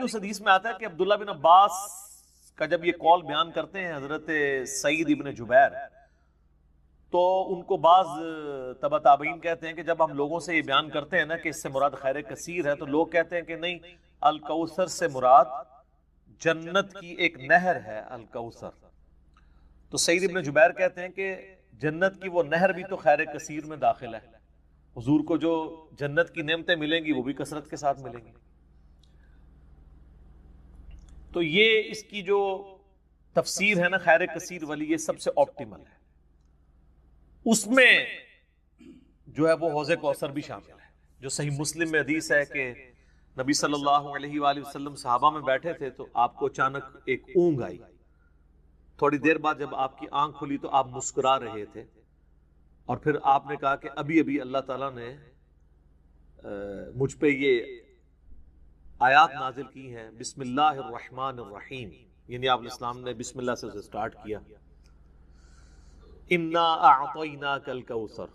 اس حدیث میں آتا ہے کہ عبداللہ بن عباس کا جب یہ قول بیان کرتے ہیں حضرت سعید ابن جبیر، تو ان کو بعض تبع تابعین کہتے ہیں کہ جب ہم لوگوں سے یہ بیان کرتے ہیں نا کہ اس سے مراد خیر کثیر ہے، تو لوگ کہتے ہیں کہ نہیں، الکوثر سے مراد جنت کی ایک نہر ہے الکوثر۔ تو سعید ابن جبیر کہتے ہیں کہ جنت کی وہ نہر بھی تو خیر کثیر میں داخل ہے، حضور کو جو جنت کی نعمتیں ملیں گی وہ بھی کثرت کے ساتھ ملیں گی۔ تو یہ اس کی جو تفسیر ہے نا خیر کثیر والی، یہ سب سے آپٹیمل ہے۔ اس میں جو ہے وہ حوض کوثر بھی شامل ہے، جو صحیح مسلم میں حدیث ہے کہ نبی صلی اللہ علیہ وآلہ وسلم صحابہ میں بیٹھے تھے تو آپ کو اچانک ایک اونگ آئی، تھوڑی دیر بعد جب آپ کی آنکھ کھلی تو آپ مسکرا رہے تھے، اور پھر آپ نے کہا کہ ابھی ابھی اللہ تعالیٰ نے مجھ پہ یہ آیات نازل کی ہیں، بسم اللہ الرحمن الرحیم، یعنی آپ علیہ السلام نے بسم اللہ سے اسے سٹارٹ کیا، انا اعطیناک الکوثر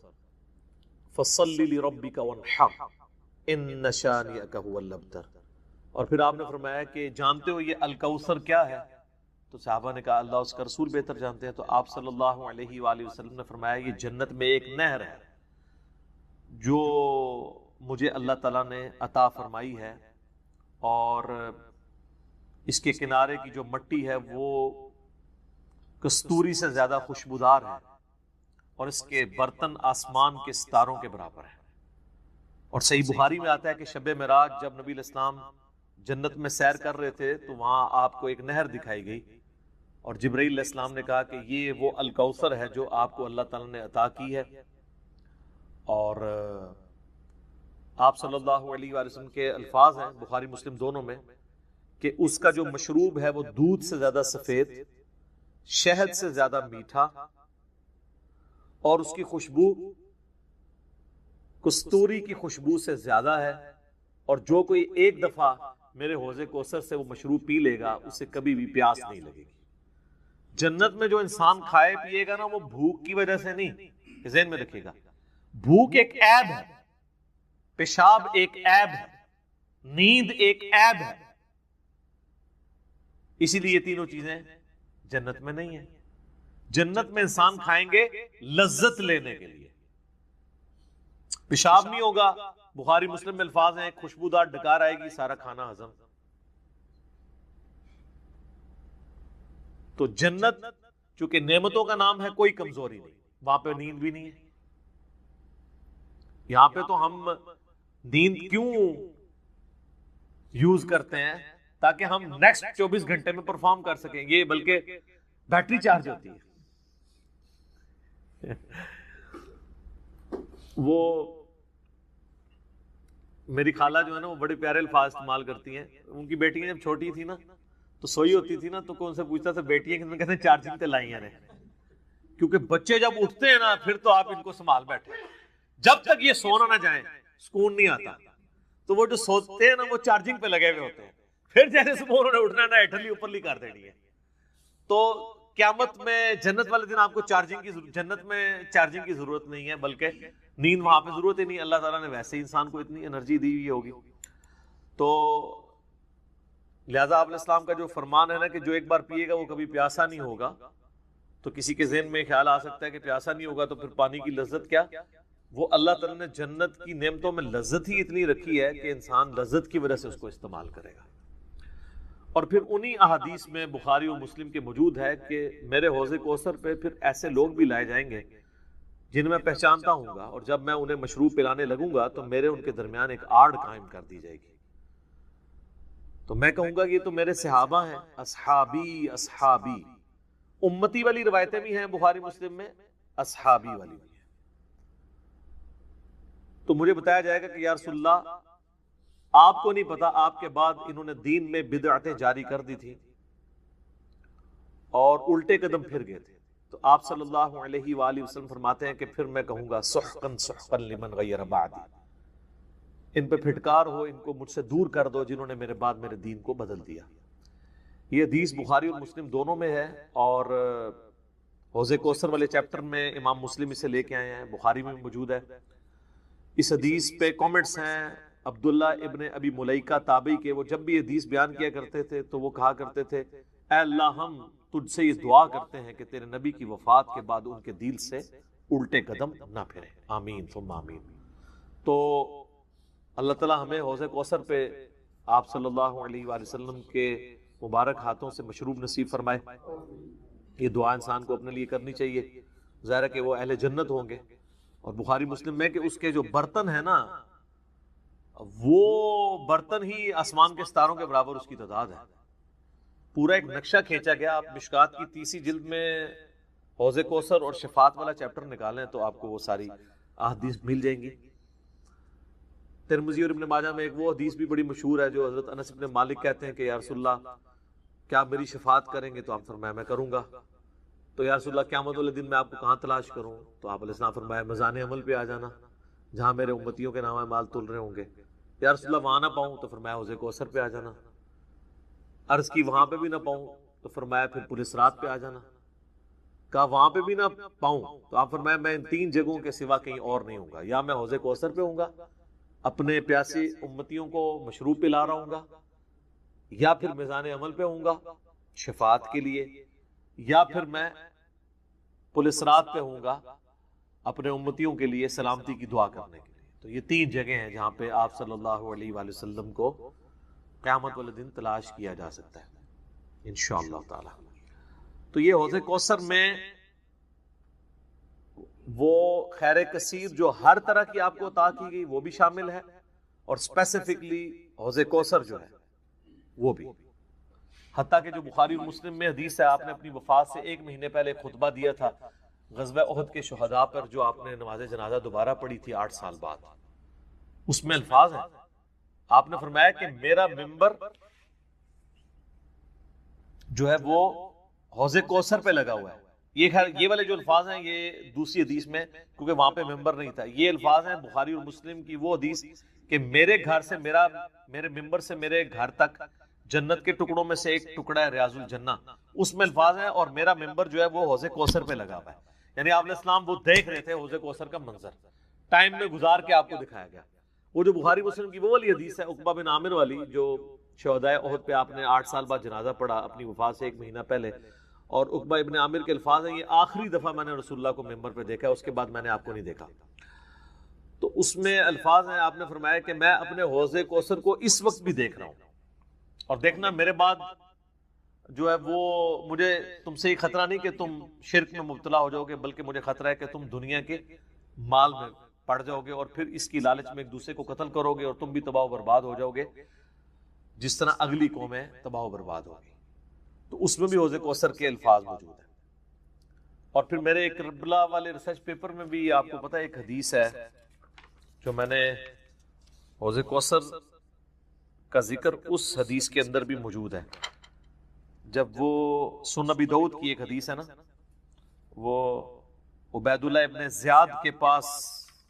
فصل لربک وانحر ان شانئک هو الابتر۔ اور پھر آپ نے فرمایا کہ جانتے ہو یہ الکوثر کیا ہے؟ تو صحابہ نے کہا اللہ اس کا رسول بہتر جانتے ہیں۔ تو آپ صلی اللہ علیہ وآلہ وسلم نے فرمایا یہ جنت میں ایک نہر ہے جو مجھے اللہ تعالیٰ نے عطا فرمائی ہے، اور اس کے کنارے کی جو مٹی ہے وہ کستوری سے زیادہ خوشبودار ہے، اور اس کے برتن آسمان کے ستاروں کے برابر ہیں۔ اور صحیح بخاری میں آتا ہے کہ شب معراج جب نبی علیہ السلام جنت میں سیر کر رہے تھے تو وہاں آپ کو ایک نہر دکھائی گئی، اور جبرائیل علیہ السلام نے کہا کہ یہ وہ الکوثر ہے جو آپ کو اللہ تعالیٰ نے عطا کی ہے۔ اور آپ صلی اللہ علیہ وآلہ وسلم کے الفاظ ہیں بخاری مسلم دونوں میں کہ اس کا جو مشروب ہے وہ دودھ سے زیادہ سفید، شہد سے زیادہ میٹھا، اور اس کی خوشبو کستوری کی خوشبو سے زیادہ ہے، اور جو کوئی ایک دفعہ میرے حوض کوثر سے وہ مشروب پی لے گا اسے کبھی بھی پیاس نہیں لگے گی۔ جنت میں جو انسان کھائے پیے گا نا وہ بھوک کی وجہ سے نہیں، ذہن میں رکھے گا، بھوک ایک عیب ہے، پیشاب ایک عیب ہے، نیند ایک عیب ہے، اسی لیے یہ تینوں چیزیں جنت میں نہیں ہیں۔ جنت میں انسان کھائیں گے لذت لینے کے لیے، پیشاب نہیں ہوگا، بخاری مسلم میں الفاظ ہیں خوشبودار ڈکار آئے گی، سارا کھانا ہضم۔ تو جنت چونکہ نعمتوں کا نام ہے، کوئی کمزوری نہیں، وہاں پہ نیند بھی نہیں ہے۔ یہاں پہ تو ہم نیند کیوں یوز کرتے ہیں؟ تاکہ ہم نیکسٹ 24 گھنٹے میں پرفارم کر سکیں، یہ بلکہ بیٹری چارج ہوتی ہے۔ وہ میری خالہ جو ہے نا وہ بڑے پیارے الفاظ استعمال کرتی ہیں، ان کی بیٹیاں جب چھوٹی تھی نا تو سوئی ہوتی تھی نا تو کون سے پوچھتا تھا بیٹیاں کتنے، کہتے ہیں چارجنگ تے لائی ہیں، کیونکہ بچے جب اٹھتے ہیں نا پھر تو آپ ان کو سنبھال بیٹھے، جب تک یہ سونا نہ جائیں سکون نہیں آتا۔ تو وہ جو سوتے ہیں نا وہ چارجنگ پہ لگے ہوئے ہوتے ہیں، پھر جیسے صبح انہوں نے اٹھنا نا ہیٹرلی اوپرلی کر دینی ہے۔ تو قیامت میں جنت والے دن آپ کو جنت میں چارجنگ کی ضرورت نہیں ہے، بلکہ نیند وہاں پہ ضرورت ہی نہیں، اللہ تعالیٰ نے ویسے ہی انسان کو اتنی انرجی دی ہوئی ہوگی۔ تو لہذا آپ علیہ السلام کا جو فرمان ہے نا کہ جو ایک بار پیے گا وہ کبھی پیاسا نہیں ہوگا، تو کسی کے ذہن میں خیال آ سکتا ہے کہ پیاسا نہیں ہوگا تو پھر پانی کی لذت کیا؟ وہ اللہ تعالیٰ نے جنت کی نعمتوں میں لذت ہی اتنی رکھی ہے کہ انسان لذت کی وجہ سے اس کو استعمال کرے گا۔ اور پھر انہی احادیث میں بخاری و مسلم کے موجود ہے کہ میرے حوض کوثر پہ پھر ایسے لوگ بھی لائے جائیں گے جن میں پہچانتا ہوں گا، اور جب میں انہیں مشروب پلانے لگوں گا تو میرے ان کے درمیان ایک آڑ قائم کر دی جائے گی، تو میں کہوں گا کہ یہ تو میرے صحابہ ہیں، اصحابی اصحابی، امتی والی روایتیں بھی ہیں بخاری مسلم میں، اصحابی والی بھی ہیں۔ تو مجھے بتایا جائے گا کہ یا رسول اللہ آپ کو نہیں پتا آپ کے بعد انہوں نے دین میں بدعتیں جاری کر دی تھی اور الٹے قدم پھر گئے تھے، تو آپ صلی اللہ علیہ وآلہ وسلم فرماتے ہیں کہ پھر میں کہوں گا سحقا سحقا لمن غیر بعدی، ان پہ پھٹکار ہو، ان کو مجھ سے دور کر دو جنہوں نے میرے بعد میرے دین کو بدل دیا۔ یہ حدیث بخاری اور مسلم دونوں میں ہے، اور حوض کوثر والے چیپٹر میں امام مسلم اسے لے کے آئے ہیں، بخاری میں موجود ہے۔ اس حدیث پہ کامنٹس ہیں عبداللہ ابن ابی ملیکہ تابعی کے، وہ جب بھی حدیث بیان کیا کرتے تھے تو وہ کہا کرتے تھے اے اللہ ہم تجھ سے یہ دعا کرتے ہیں کہ تیرے نبی کی وفات کے بعد ان کے دل سے الٹے قدم نہ پھرے، آمین ثم آمین۔ تو اللہ تعالیٰ ہمیں حوض کوثر پہ آپ صلی اللہ علیہ وآلہ وسلم کے مبارک ہاتھوں سے مشروب نصیب فرمائے۔ یہ دعا انسان کو اپنے لیے کرنی چاہیے، ظاہر ہے کہ وہ اہل جنت ہوں گے۔ اور بخاری مسلم میں کہ اس کے جو برتن ہیں نا، وہ برتن ہی آسمان کے ستاروں کے برابر اس کی تعداد ہے۔ پورا ایک نقشہ کھینچا گیا۔ آپ مشکات کی 30 جلد میں حوض کوثر اور شفاعت والا چیپٹر نکالیں تو آپ کو وہ ساری احادیث مل جائیں گی۔ ترمذی اور ابن ماجہ میں ایک وہ حدیث بھی بڑی مشہور ہے جو حضرت انس بن مالک کہتے ہیں کہ یا رسول اللہ کیا آپ میری شفاعت کریں گے؟ تو آپ فرمایا میں کروں گا۔ تو یا رسول اللہ قیامت والے دن میں آپ کو کہاں تلاش کروں؟ تو آپ علیہ السلام فرمایا میزان عمل پہ آ جانا، جہاں میرے امتیوں کے نام مال تول رہے ہوں گے۔ یا رسول اللہ وہاں نہ پاؤں تو فرمایا حوض کوثر پہ آ جانا۔ عرض کی وہاں پہ بھی نہ پاؤں تو فرمایا پھر پولیس رات پہ آ جانا۔ کہا وہاں پہ بھی نہ پاؤں تو آپ فرمایا میں ان 3 جگہوں کے سوا کہیں اور نہیں ہوں گا، یا میں حوض کوثر پہ ہوں گا اپنے پیاسی امتیوں کو مشروب پلا رہا ہوں گا، یا پھر میزان عمل پہ ہوں گا شفاعت کے لیے، یا پھر میں پولیس رات پہ ہوں گا اپنے امتیوں کے لیے سلامتی کی دعا کرنے کے لیے۔ تو یہ 3 جگہیں ہیں جہاں پہ آپ صلی اللہ علیہ وآلہ وسلم کو قیامت والے دن تلاش کیا جا سکتا ہے انشاءاللہ تعالی۔ تو یہ حوض کوثر میں وہ خیر کثیر جو ہر طرح کی آپ کو عطا کی گئی وہ بھی شامل ہے، اور اسپیسیفکلی حوض کوثر جو ہے وہ بھی، حتیٰ کہ جو بخاری اور مسلم میں حدیث ہے، آپ نے اپنی وفات سے 1 مہینے پہلے خطبہ دیا تھا غزوہ احد کے شہداء پر، جو آپ نے نماز جنازہ دوبارہ پڑھی تھی 8 سال بعد۔ اس میں الفاظ ہیں، آپ نے فرمایا کہ میرا ممبر جو ہے وہ حوض کوثر پہ لگا ہوا ہے۔ یہ والے جو الفاظ ہیں یہ دوسری حدیث میں، کیونکہ وہاں پہ ممبر نہیں تھا، یہ الفاظ ہیں بخاری اور مسلم کی وہ حدیث کہ میرے گھر سے میرے ممبر سے میرے گھر تک جنت کے ٹکڑوں میں سے ایک ٹکڑا ہے ریاض الجنہ، اس میں الفاظ ہیں اور میرا ممبر جو ہے وہ حوض کوثر پہ لگا ہوا ہے۔ یعنی آپ علیہ السلام وہ دیکھ رہے تھے حوض کوثر کا منظر، ٹائم میں گزار کے آپ کو دکھایا گیا۔ وہ جو بخاری مسلم کی وہ والی حدیث ہے عقبہ بن عامر والی، جو شہدائے احد پہ آپ نے 8 سال بعد جنازہ پڑھا اپنی وفات سے 1 مہینہ پہلے، اور عقبہ ابن عامر کے الفاظ ہیں یہ آخری دفعہ میں نے رسول اللہ کو ممبر پہ دیکھا، اس کے بعد میں نے آپ کو نہیں دیکھا۔ تو اس میں الفاظ ہیں، آپ نے فرمایا کہ میں اپنے حوض کوثر کو اس وقت بھی دیکھ رہا ہوں، اور دیکھنا میرے بعد جو ہے وہ مجھے تم سے یہ خطرہ نہیں کہ تم شرک میں مبتلا ہو جاؤ گے، بلکہ مجھے خطرہ ہے کہ تم دنیا کے مال میں پڑ جاؤ گے اور پھر اس کی لالچ میں ایک دوسرے کو قتل کرو گے اور تم بھی تباہ و برباد ہو جاؤ گے جس طرح اگلی قومیں تباہ و برباد ہوگی۔ تو اس میں بھی حوض کوثر کے الفاظ موجود ہیں۔ اور پھر میرے ایک کربلا والے ریسرچ پیپر میں بھی آپ کو پتہ ہے ایک حدیث ہے جو میں نے حوض کوثر کا ذکر اس حدیث کے اندر بھی موجود ہے، جب وہ سنن ابی داؤد کی ایک حدیث ہے نا، وہ عبید اللہ ابن زیاد کے پاس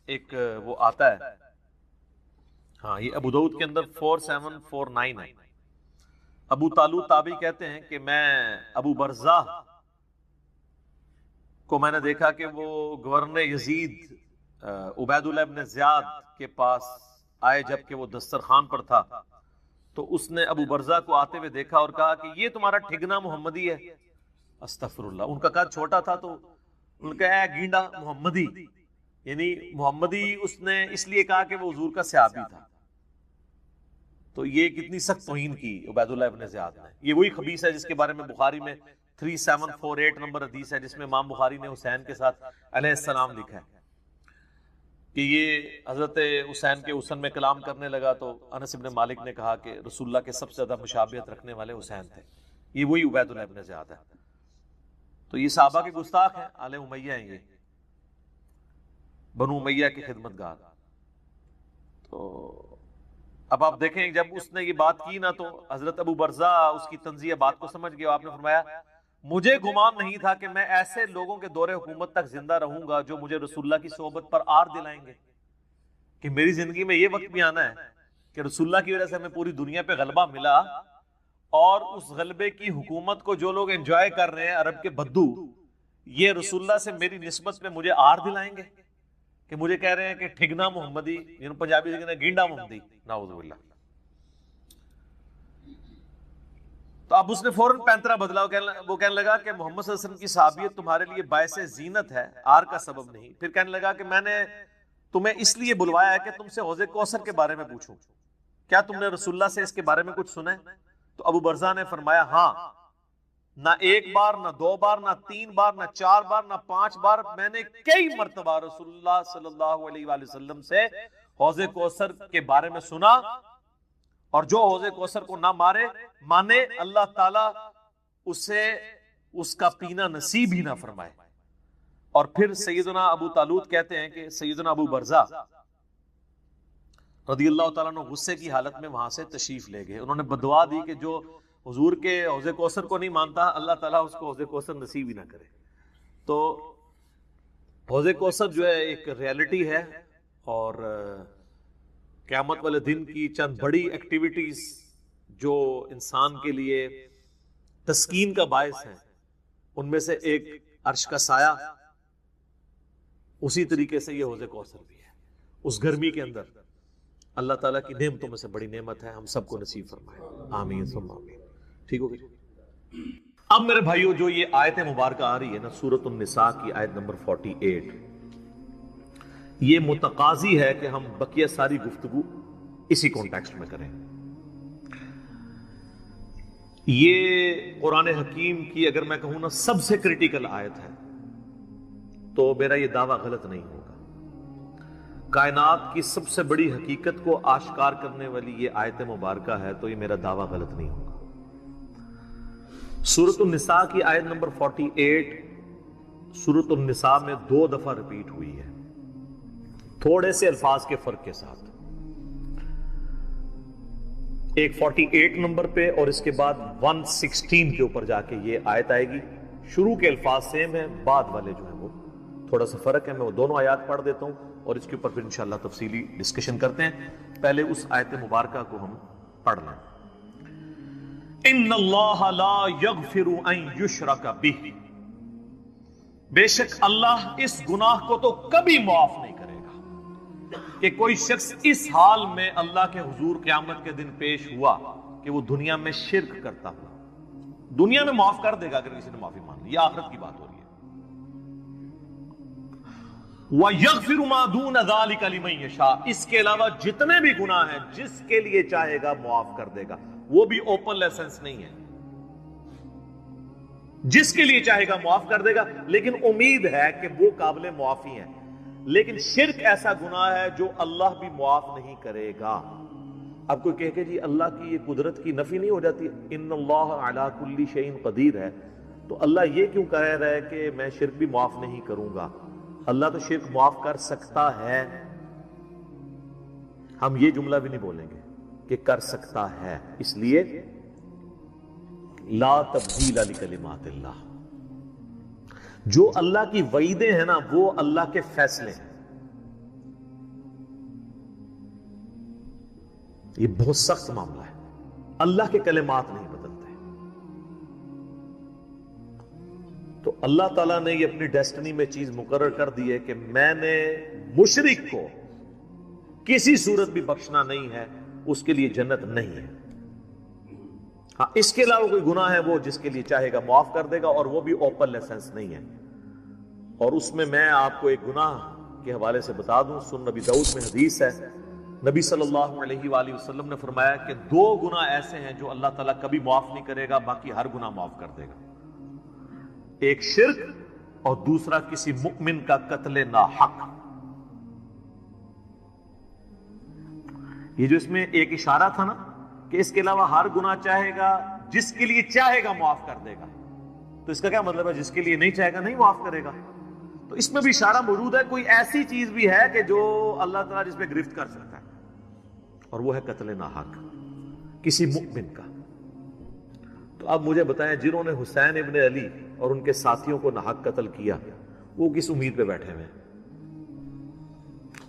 ایک وہ آتا ہے، ہاں یہ ابو داؤد کے اندر 4749 ہے۔ ابو طالوت تابعی کہتے ہیں کہ میں ابو برزہ کو میں نے دیکھا کہ وہ گورنر یزید عبید اللہ ابن زیاد کے پاس آئے جبکہ وہ دسترخوان پر تھا، تو اس نے ابو برزہ کو آتے ہوئے دیکھا اور کہا کہ یہ تمہارا ٹھگنا محمدی ہے۔ استغفر اللہ، ان کا قد چھوٹا تھا تو ان کا اے گینڈا محمدی، یعنی محمدی اس نے اس لیے کہا کہ وہ حضور کا صحابی تھا۔ تو یہ کتنی سخت توہین کی عبید اللہ ابن زیاد نے۔ یہ وہی خبیث ہے جس کے بارے میں بخاری میں 3748 نمبر حدیث ہے، جس میں امام بخاری نے حسین کے ساتھ علیہ السلام لکھا ہے کہ یہ حضرت حسین کے حسن میں کلام کرنے لگا تو انس بن مالک نے کہا کہ رسول اللہ کے سب سے زیادہ مشابہت رکھنے والے حسین تھے۔ یہ وہی عبید اللہ ابن زیاد ہے۔ تو یہ صحابہ کے گستاخ ہیں، آل امیہ ہیں، یہ بنو امیہ کے خدمت گار۔ تو اب آپ دیکھیں جب اس نے یہ بات کی نا تو حضرت ابو برزہ اس کی تنزیہ بات کو سمجھ گیا۔ آپ نے فرمایا مجھے گمان نہیں تھا کہ میں ایسے لوگوں کے دور حکومت تک زندہ رہوں گا جو مجھے رسول اللہ کی صحبت پر آر دلائیں گے، کہ میری زندگی میں یہ وقت بھی آنا ہے کہ رسول اللہ کی وجہ سے ہمیں پوری دنیا پہ غلبہ ملا، اور اس غلبے کی حکومت کو جو لوگ انجوائے کر رہے ہیں عرب کے بدو، یہ رسول اللہ سے میری نسبت میں مجھے آر دلائیں گے کہ مجھے کہہ رہے ہیں کہ ٹھگنا محمدی، جنہوں پنجابی سے کہتے ہیں گینڈا محمدی، نعوذ باللہ. تو اب اس نے فوراً پینترا بدلا، وہ کہنے لگا کہ محمد صلی اللہ علیہ وسلم کی صحابیت تمہارے لیے باعث زینت ہے، آر کا سبب نہیں. پھر کہنے لگا کہ میں نے تمہیں اس لیے بلوایا ہے کہ تم سے حوض کوثر کے بارے میں پوچھوں، کیا تم نے رسول اللہ سے اس کے بارے میں کچھ سنا ہے؟ تو ابو برزہ نے فرمایا ہاں، نہ ایک بار، نہ دو بار، نہ تین بار، نہ چار بار، نہ 5 بار، میں نے کئی مرتبہ رسول اللہ صلی اللہ علیہ وآلہ وسلم سے حوض کوثر کے بارے میں سنا، اور جو حوض کوثر کو نہ مانے اللہ تعالیٰ اسے اس کا پینا نصیب ہی نہ فرمائے. اور پھر سیدنا ابو طالوت کہتے ہیں کہ سیدنا ابو برزہ رضی اللہ تعالیٰ عنہ غصے کی حالت میں وہاں سے تشریف لے گئے. انہوں نے بدعا دی کہ جو حضور کے حوض کوثر کو نہیں مانتا اللہ تعالیٰ اس کو حوض کوثر نصیب ہی نہ کرے. تو حوض کوثر جو ہے ایک ریالٹی ہے، اور قیامت والے دن کی چند بڑی ایکٹیویٹیز جو انسان کے لیے تسکین کا باعث ہیں، ان میں سے ایک عرش کا سایہ، اسی طریقے سے یہ حوض کوثر بھی ہے. اس گرمی کے اندر اللہ تعالیٰ کی نعمتوں میں سے بڑی نعمت ہے، ہم سب کو نصیب فرمائے، آمین ثم آمین. ٹھیک ہو گئی؟ اب میرے بھائیو جو یہ آیت مبارکہ آ رہی ہے نا، سورۃ النساء کی آیت نمبر 48، یہ متقاضی ہے کہ ہم بقیہ ساری گفتگو اسی کانٹیکسٹ میں کریں. یہ قرآن حکیم کی اگر میں کہوں نا سب سے کریٹیکل آیت ہے، تو میرا یہ دعویٰ غلط نہیں ہوگا. کائنات کی سب سے بڑی حقیقت کو آشکار کرنے والی یہ آیت مبارکہ ہے، تو یہ میرا دعویٰ غلط نہیں ہوگا. سورۃ النساء کی آیت نمبر 48 سورۃ النساء میں 2 دفعہ ریپیٹ ہوئی ہے، تھوڑے سے الفاظ کے فرق کے ساتھ. ایک 48 نمبر پہ اور اس کے بعد 116 کے اوپر جا کے یہ آیت آئے گی. شروع کے الفاظ سیم ہیں، بعد والے جو ہیں وہ تھوڑا سا فرق ہے. میں وہ دونوں آیات پڑھ دیتا ہوں اور اس کے اوپر پھر انشاءاللہ تفصیلی ڈسکشن کرتے ہیں. پہلے اس آیت مبارکہ کو ہم پڑھ لیں. ان اللہ لا یغفر ان یشرک بہ، بے شک اللہ اس گناہ کو تو کبھی معاف نہیں کرے گا کہ کوئی شخص اس حال میں اللہ کے حضور قیامت کے دن پیش ہوا کہ وہ دنیا میں شرک کرتا ہوا. دنیا میں معاف کر دے گا اگر کسی نے معافی مان لی، یہ آخرت کی بات ہو رہی ہے. وَيَغْفِرُ مَا دُونَ ذَلِكَ لِمَن يَشَاءُ، اس کے علاوہ جتنے بھی گناہ ہیں جس کے لیے چاہے گا معاف کر دے گا. وہ بھی اوپن لائسنس نہیں ہے، جس کے لیے چاہے گا معاف کر دے گا، لیکن امید ہے کہ وہ قابل معافی ہیں. لیکن شرک ایسا گناہ ہے جو اللہ بھی معاف نہیں کرے گا. اب کوئی کہے کہ جی اللہ کی یہ قدرت کی نفی نہیں ہو جاتی، ان اللہ علی کل شیء قدیر ہے، تو اللہ یہ کیوں کہہ رہا ہے کہ میں شرک بھی معاف نہیں کروں گا؟ اللہ تو شرک معاف کر سکتا ہے، ہم یہ جملہ بھی نہیں بولیں گے کہ کر سکتا ہے. اس لیے لا تبدیل لکلمات اللہ، جو اللہ کی وعیدیں ہیں نا وہ اللہ کے فیصلے ہیں. یہ بہت سخت معاملہ ہے، اللہ کے کلمات نہیں بدلتے. تو اللہ تعالیٰ نے یہ اپنی ڈیسٹنی میں چیز مقرر کر دی ہے کہ میں نے مشرک کو کسی صورت بھی بخشنا نہیں ہے، اس کے لیے جنت نہیں ہے. ہاں اس کے علاوہ کوئی گناہ ہے وہ جس کے لیے چاہے گا معاف کر دے گا، اور وہ بھی اوپن لائسنس نہیں ہے. اور اس میں آپ کو ایک گناہ کے حوالے سے بتا دوں، سن نبی داؤد میں حدیث ہے، نبی صلی اللہ علیہ وآلہ وسلم نے فرمایا کہ 2 گناہ ایسے ہیں جو اللہ تعالیٰ کبھی معاف نہیں کرے گا، باقی ہر گناہ معاف کر دے گا. ایک شرک اور دوسرا کسی مؤمن کا قتل ناحق. یہ جو اس میں ایک اشارہ تھا نا کہ اس کے علاوہ ہر گناہ چاہے گا، جس کے لیے چاہے گا معاف کر دے گا، تو اس کا کیا مطلب ہے؟ جس کے لیے نہیں چاہے گا نہیں معاف کرے گا. تو اس میں بھی اشارہ موجود ہے، کوئی ایسی چیز بھی ہے کہ جو اللہ تعالیٰ جس پہ گرفت کر سکتا ہے، اور وہ ہے قتل ناحق کسی مؤمن کا. تو اب مجھے بتائیں، جنہوں نے حسین ابن علی اور ان کے ساتھیوں کو ناحق قتل کیا، وہ کس امید پہ بیٹھے ہوئے،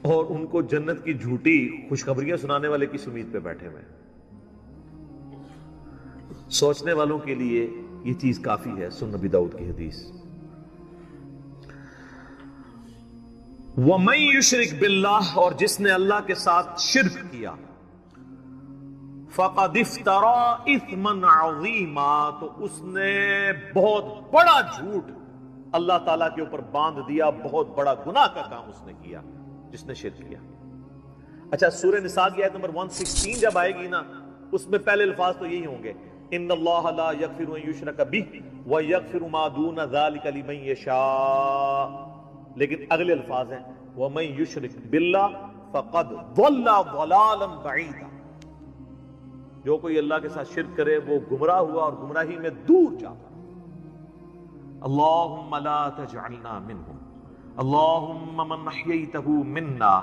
اور ان کو جنت کی جھوٹی خوشخبریاں سنانے والے کس امید پہ بیٹھے ہوئے؟ سوچنے والوں کے لیے یہ چیز کافی ہے. سن نبی داؤد کی حدیث. وَمَن يُشْرِكْ بِاللَّهِ، اور جس نے اللہ کے ساتھ شرک کیا، فَقَدِ افْتَرَىٰ إِثْمًا عَظِيمًا، تو اس نے بہت بڑا جھوٹ اللہ تعالیٰ کے اوپر باندھ دیا، بہت بڑا گناہ کا کام اس نے کیا جس نے شرک کیا۔ اچھا، سورہ نساء کی آیت نمبر 116 جب آئے گی نا، اس میں پہلے الفاظ تو یہی ہوں گے، ان اللہ لا یغفر ان یشرک بہ ویغفر ما دون ذلک لمن یشاء، لیکن اگلے الفاظ ہیں ومن یشرک باللہ فقد ضل ضلالا بعیدا، جو کوئی اللہ کے ساتھ شرک کرے وہ گمراہ ہوا اور گمراہی میں دور جا پڑا۔ اللہم لا تجعلنا منہم، اللہم من احییتہ منا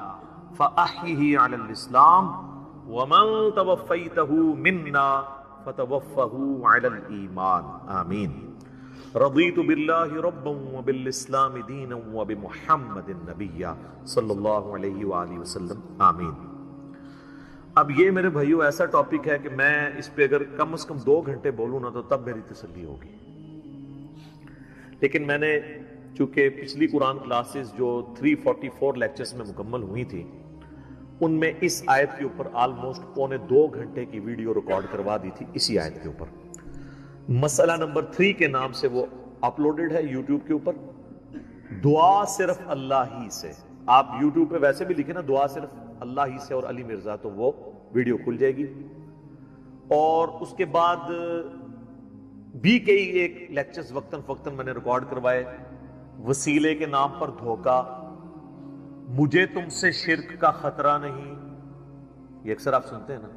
فاحیہ علی الاسلام ومن توفیتہ منا فتوفہ علی الایمان، آمین۔ رضیت باللہ ربا وبالاسلام دینا وبمحمد نبیا صلی اللہ علیہ وآلہ وسلم، آمین۔ اب یہ میرے بھائیو ایسا ٹاپک ہے کہ میں اس پہ اگر کم از کم 2 گھنٹے بولوں نا تو تب میری تسلی ہوگی، لیکن میں نے چونکہ پچھلی قرآن کلاسز جو 344 لیکچرز میں مکمل ہوئی تھی، ان میں اس آیت کے اوپر آلموسٹ 1.25 گھنٹے کی ویڈیو ریکارڈ کروا دی تھی اسی آیت کے اوپر۔ مسئلہ نمبر 3 کے نام سے وہ اپلوڈڈ ہے یوٹیوب کے اوپر، دعا صرف اللہ ہی سے۔ آپ یوٹیوب پہ ویسے بھی لکھیں نا دعا صرف اللہ ہی سے اور علی مرزا، تو وہ ویڈیو کھل جائے گی۔ اور اس کے بعد بھی کئی ایک لیکچرز وقتاً فوقتاً میں نے ریکارڈ کروائے، وسیلے کے نام پر دھوکہ، مجھے تم سے شرک کا خطرہ نہیں، یہ اکثر آپ سنتے ہیں نا،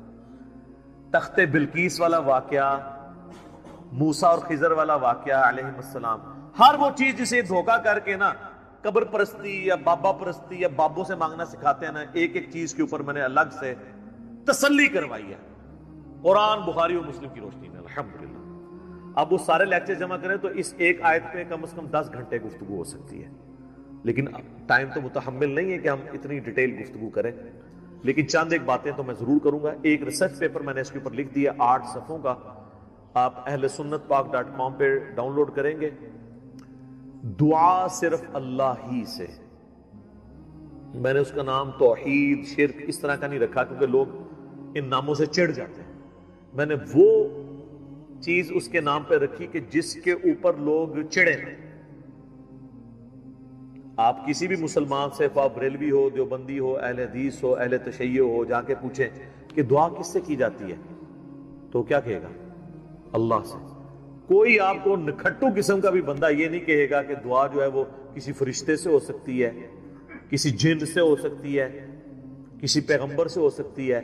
تخت بلقیس والا واقعہ، موسیٰ اور خضر والا واقعہ علیہ السلام، ہر وہ چیز جسے دھوکہ کر کے نا قبر پرستی یا بابا پرستی یا بابوں سے مانگنا سکھاتے ہیں نا، ایک ایک چیز کے اوپر میں نے الگ سے تسلی کروائی ہے قرآن، بخاری اور مسلم کی روشنی میں، الحمدللہ۔ اب وہ سارے لیکچر جمع کریں تو اس ایک آیت پہ کم از کم 10 گھنٹے گفتگو ہو سکتی ہے، لیکن ٹائم تو متحمل نہیں ہے کہ ہم اتنی ڈیٹیل گفتگو کریں، لیکن چند ایک باتیں تو میں ضرور کروں گا۔ ایک ریسرچ پیپر میں نے اس کے اوپر لکھ دیا 8 صفحوں کا، آپ اہل سنت پاک.com پہ ڈاؤن لوڈ کریں گے۔ دعا صرف اللہ ہی سے، میں نے اس کا نام توحید، شرک اس طرح کا نہیں رکھا کیونکہ لوگ ان ناموں سے چڑھ جاتے ہیں، میں نے وہ چیز اس کے نام پہ رکھی کہ جس کے اوپر لوگ چڑھے ہیں۔ آپ کسی بھی مسلمان سے، خواہ بریلوی ہو، دیوبندی ہو، اہل حدیث ہو، اہل تشیع ہو، جا کے پوچھیں کہ دعا کس سے کی جاتی ہے تو کیا کہے گا؟ اللہ سے۔ کوئی آپ کو نکھٹو قسم کا بھی بندہ یہ نہیں کہے گا کہ دعا جو ہے وہ کسی فرشتے سے ہو سکتی ہے، کسی جن سے ہو سکتی ہے، کسی پیغمبر سے ہو سکتی ہے۔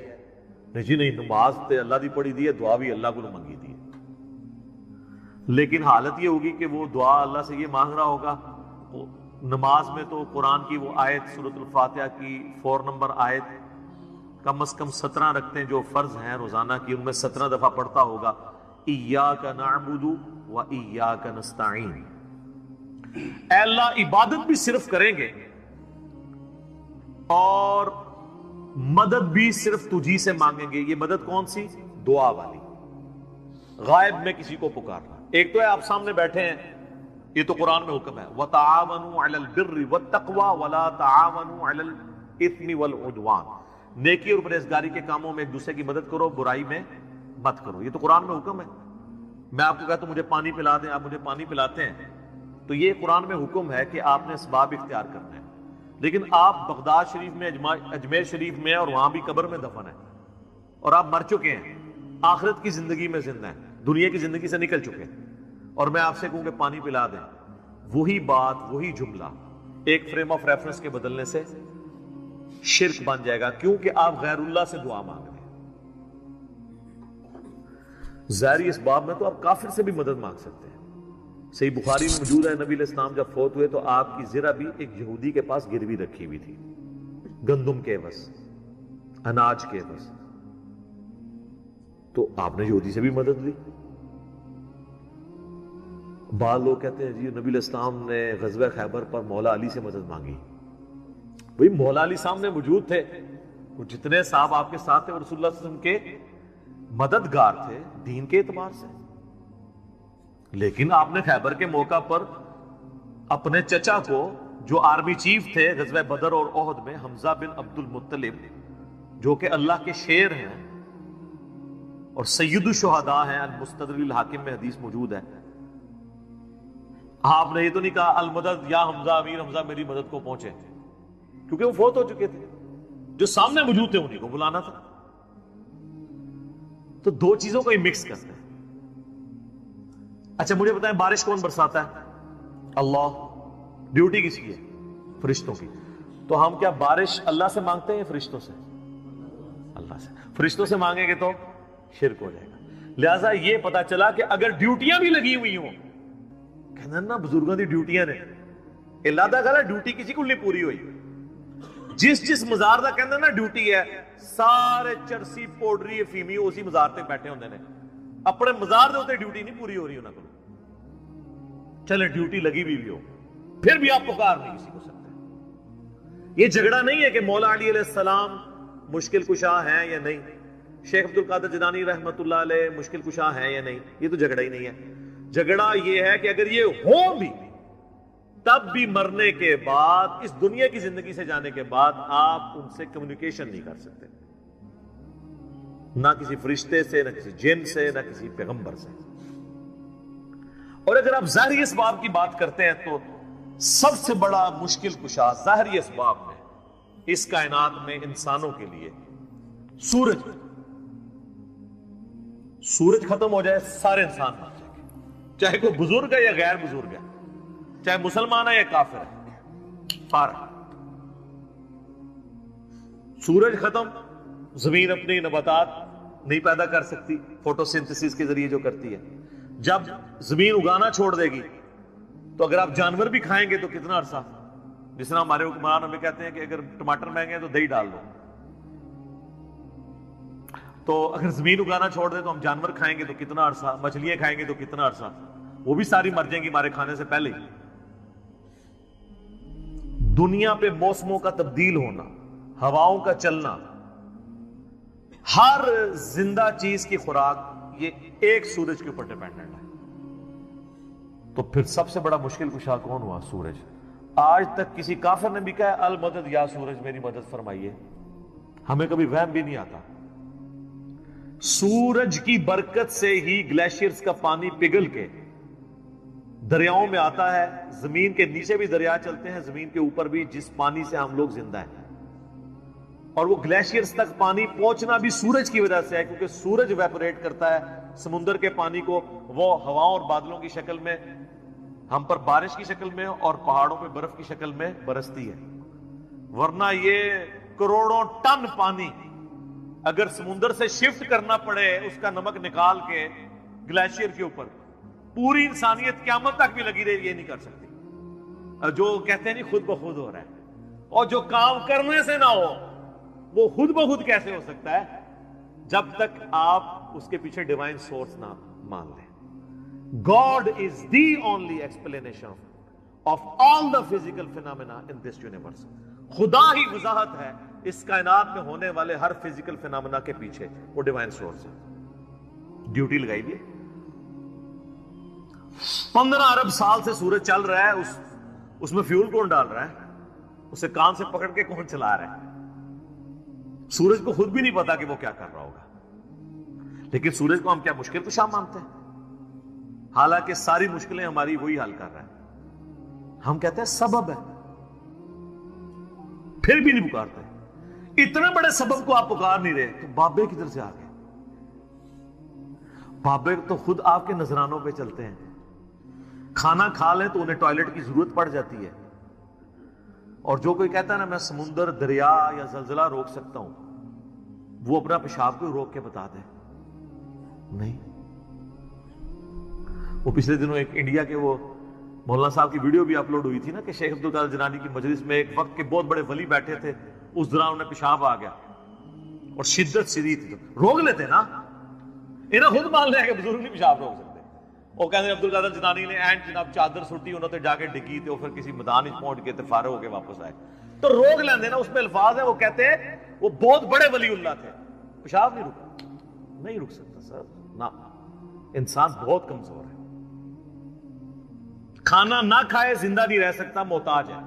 نہیں جی نہیں، نماز تے اللہ دی پڑھی دی ہے، دعا بھی اللہ کو منگی دی ہے، لیکن حالت یہ ہوگی کہ وہ دعا اللہ سے یہ مانگ رہا ہوگا، نماز میں تو قرآن کی وہ آیت سورۃ الفاتحہ کی 4 نمبر آیت کم از کم 17 رکھتے ہیں جو فرض ہیں روزانہ کی، ان میں 17 دفعہ پڑھتا ہوگا ایاک نعبد و ایاک نستعین، اے اللہ عبادت بھی صرف کریں گے اور مدد بھی صرف تجھی سے مانگیں گے۔ یہ مدد کون سی؟ دعا والی، غائب میں کسی کو پکارنا۔ ایک تو ہے آپ سامنے بیٹھے ہیں، یہ تو قرآن میں حکم ہے وَتَعَاوَنُوا عَلَى الْبِرِّ وَالتَّقْوَى وَلَا تَعَاوَنُوا عَلَى الْإِثْمِ وَالْعُدْوَانِ، نیکی اور پرہیزگاری کے کاموں میں ایک دوسرے کی مدد کرو، برائی میں مت کرو، یہ تو قرآن میں حکم ہے۔ میں آپ کو کہتا ہوں مجھے پانی پلا دیں، آپ مجھے پانی پلاتے ہیں، تو یہ قرآن میں حکم ہے کہ آپ نے اسباب اختیار کرنا ہے، لیکن آپ بغداد شریف میں، اجمیر شریف میں، اور وہاں بھی قبر میں دفن ہیں، اور آپ مر چکے ہیں، آخرت کی زندگی میں زندہ ہیں، دنیا کی زندگی سے نکل چکے ہیں، اور میں آپ سے کہوں کہ پانی پلا دیں، وہی بات، وہی جملہ ایک فریم آف ریفرنس کے بدلنے سے شرک بن جائے گا، کیونکہ آپ غیر اللہ سے دعا مانگ رہے ہیں۔ ظاہری اس باب میں تو آپ کافر سے بھی مدد مانگ سکتے ہیں۔ صحیح بخاری میں موجود ہے، نبی علیہ السلام جب فوت ہوئے تو آپ کی زرہ بھی ایک یہودی کے پاس گروی رکھی ہوئی تھی، گندم کے عوض، اناج کے عوض، تو آپ نے یہودی سے بھی مدد لی۔ بعض لوگ کہتے ہیں جی نبی علیہ السلام نے غزوہ خیبر پر مولا علی سے مدد مانگی، بھئی مولا علی سامنے موجود تھے، وہ جتنے صاحب آپ کے ساتھ تھے وہ رسول اللہ صلی اللہ علیہ وسلم کے مددگار تھے دین کے اعتبار سے، لیکن آپ نے خیبر کے موقع پر اپنے چچا کو جو آرمی چیف تھے غزوہ بدر اور احد میں، حمزہ بن عبد المطلب، جو کہ اللہ کے شیر ہیں اور سید الشہداء ہیں، المستدرک الحاکم میں حدیث موجود ہے. آپ نے یہ تو نہیں کہا المدد یا حمزہ، امیر حمزہ میری مدد کو پہنچے، کیونکہ وہ فوت ہو چکے تھے. جو سامنے موجود تھے انہیں کو بلانا تھا. تو دو چیزوں کو ہی مکس کرتے ہیں. اچھا مجھے بتائیں بارش کون برساتا ہے؟ اللہ. ڈیوٹی کس کی ہے؟ فرشتوں کی. تو ہم کیا بارش اللہ سے مانگتے ہیں یا فرشتوں سے؟ اللہ سے. فرشتوں سے مانگیں گے تو شرک ہو جائے گا. لہذا یہ پتا چلا کہ اگر ڈیوٹیاں بھی لگی ہوئی ہوں، کہنا نا بزرگوں کی ڈیوٹیاں نے، اللہ دا کہا ڈیوٹی کسی کو نہیں پوری ہوئی. جس مزار دا کہنا نا ڈیوٹی ہے، سارے چرسی پوڈری افیمی اسی مزار تے بیٹھے ہوندے نے، اپنے مزار دے ہوتے ڈیوٹی نہیں پوری ہو رہی انہاں کو. چلے ڈیوٹی لگی بھی ہو پھر بھی آپ پکار نہیں کسی کو سکتے. یہ جھگڑا نہیں ہے کہ مولا علی علیہ السلام مشکل کشا ہیں یا نہیں، شیخ عبد القادر جیلانی رحمت اللہ علیہ مشکل کشا ہیں یا نہیں. یہ تو جھگڑا ہی نہیں ہے. جھگڑا یہ ہے کہ اگر یہ ہو بھی تب بھی مرنے کے بعد، اس دنیا کی زندگی سے جانے کے بعد، آپ ان سے کمیونیکیشن نہیں کر سکتے، نہ کسی فرشتے سے، نہ کسی جن سے، نہ کسی پیغمبر سے. اور اگر آپ ظاہری اسباب کی بات کرتے ہیں تو سب سے بڑا مشکل کشا ظاہری اسباب میں اس کائنات میں انسانوں کے لیے سورج. سورج ختم ہو جائے سارے انسان مر جائیں گے، چاہے کوئی بزرگ ہے یا غیر بزرگ ہے، چاہے مسلمان ہے یا کافر ہے، سارا. سورج ختم، زمین اپنی نباتات نہیں پیدا کر سکتی فوٹو سنتھسس کے ذریعے جو کرتی ہے. جب زمین اگانا چھوڑ دے گی تو اگر آپ جانور بھی کھائیں گے تو کتنا عرصہ. جس طرح ہمارے حکمران ہمیں کہتے ہیں کہ اگر ٹماٹر مہنگے ہیں تو دہی ڈال دو، تو اگر زمین اگانا چھوڑ دے تو ہم جانور کھائیں گے تو کتنا عرصہ، مچھلیاں کھائیں گے تو کتنا عرصہ، وہ بھی ساری مر جائیں گی ہمارے کھانے سے پہلے ہی. دنیا پہ موسموں کا تبدیل ہونا، ہواؤں کا چلنا، ہر زندہ چیز کی خوراک یہ ایک سورج کے اوپر ڈیپینڈنٹ ہے. تو پھر سب سے بڑا مشکل کشا کون ہوا؟ سورج. آج تک کسی کافر نے بھی کہا المدد یا سورج میری مدد فرمائیے، ہمیں کبھی وہم بھی نہیں آتا. سورج کی برکت سے ہی گلیشیئرز کا پانی پگھل کے دریاؤں میں آتا ہے. زمین کے نیچے بھی دریا چلتے ہیں، زمین کے اوپر بھی، جس پانی سے ہم لوگ زندہ ہیں. اور وہ گلیشیئرز تک پانی پہنچنا بھی سورج کی وجہ سے ہے، کیونکہ سورج ویپوریٹ کرتا ہے سمندر کے پانی کو، وہ ہواؤں اور بادلوں کی شکل میں ہم پر بارش کی شکل میں اور پہاڑوں پہ برف کی شکل میں برستی ہے. ورنہ یہ کروڑوں ٹن پانی اگر سمندر سے شفٹ کرنا پڑے، اس کا نمک نکال کے گلیشیئر کے اوپر، پوری انسانیت قیامت تک بھی لگی رہی، یہ نہیں کر سکتی. جو کہتے ہیں نہیں خود بخود ہو رہا ہے، اور جو کام کرنے سے نہ ہو وہ خود بخود کیسے ہو سکتا ہے؟ جب تک آپ اس کے پیچھے ڈیوائن سورس نہ مان لیں. God is the only explanation of all the physical phenomena in this universe. خدا ہی وضاحت ہے اس کائنات میں ہونے والے ہر فزیکل فینامنا کے پیچھے، وہ ڈیوائن سورس ہے. ڈیوٹی لگائی دی. 15 ارب سال سے سورج چل رہا ہے، اس میں فیول کون ڈال رہا ہے؟ اسے کان سے پکڑ کے کون چلا رہا ہے؟ سورج کو خود بھی نہیں پتا کہ وہ کیا کر رہا ہوگا. لیکن سورج کو ہم کیا مشکل کشا مانتے ہیں؟ حالانکہ ساری مشکلیں ہماری وہی حل کر رہا ہے. ہم کہتے ہیں سبب ہے، پھر بھی نہیں پکارتے. اتنے بڑے سبب کو آپ پکار نہیں رہے تو بابے کدھر سے آ گئے؟ بابے تو خود آپ کے نذرانوں پہ چلتے ہیں. کھانا کھا لیں تو انہیں ٹوائلٹ کی ضرورت پڑ جاتی ہے. اور جو کوئی کہتا ہے نا میں سمندر، دریا یا زلزلہ روک سکتا ہوں، وہ اپنا پیشاب کو روک کے بتا دے. نہیں. وہ پچھلے دنوں ایک انڈیا کے وہ مولانا صاحب کی ویڈیو بھی اپلوڈ ہوئی تھی نا کہ شیخ عبد القادر جیلانی کی مجلس میں ایک وقت کے بہت بڑے ولی بیٹھے تھے، اس دوران انہیں پیشاب آ گیا اور شدت شدید تھی. روک لیتے نا، انہیں خود مان لیا کہ بزرگ نہیں پیشاب روک سکتے. وہ کہتے ہیں عبد القادر جیلانی نے اینڈ جناب چادر سٹی انہوں نے جا کے ڈگی تھے، پھر کسی میدان پہنچ کے فارغ ہو کے واپس آئے. تو روک لیندے نا، اس میں الفاظ ہیں. وہ کہتے ہیں وہ بہت بڑے ولی اللہ تھے، پیشاب نہیں رکا. نہیں رک سکتا سر، نہ. انسان بہت کمزور ہے. کھانا نہ کھائے زندہ نہیں رہ سکتا، محتاج ہے.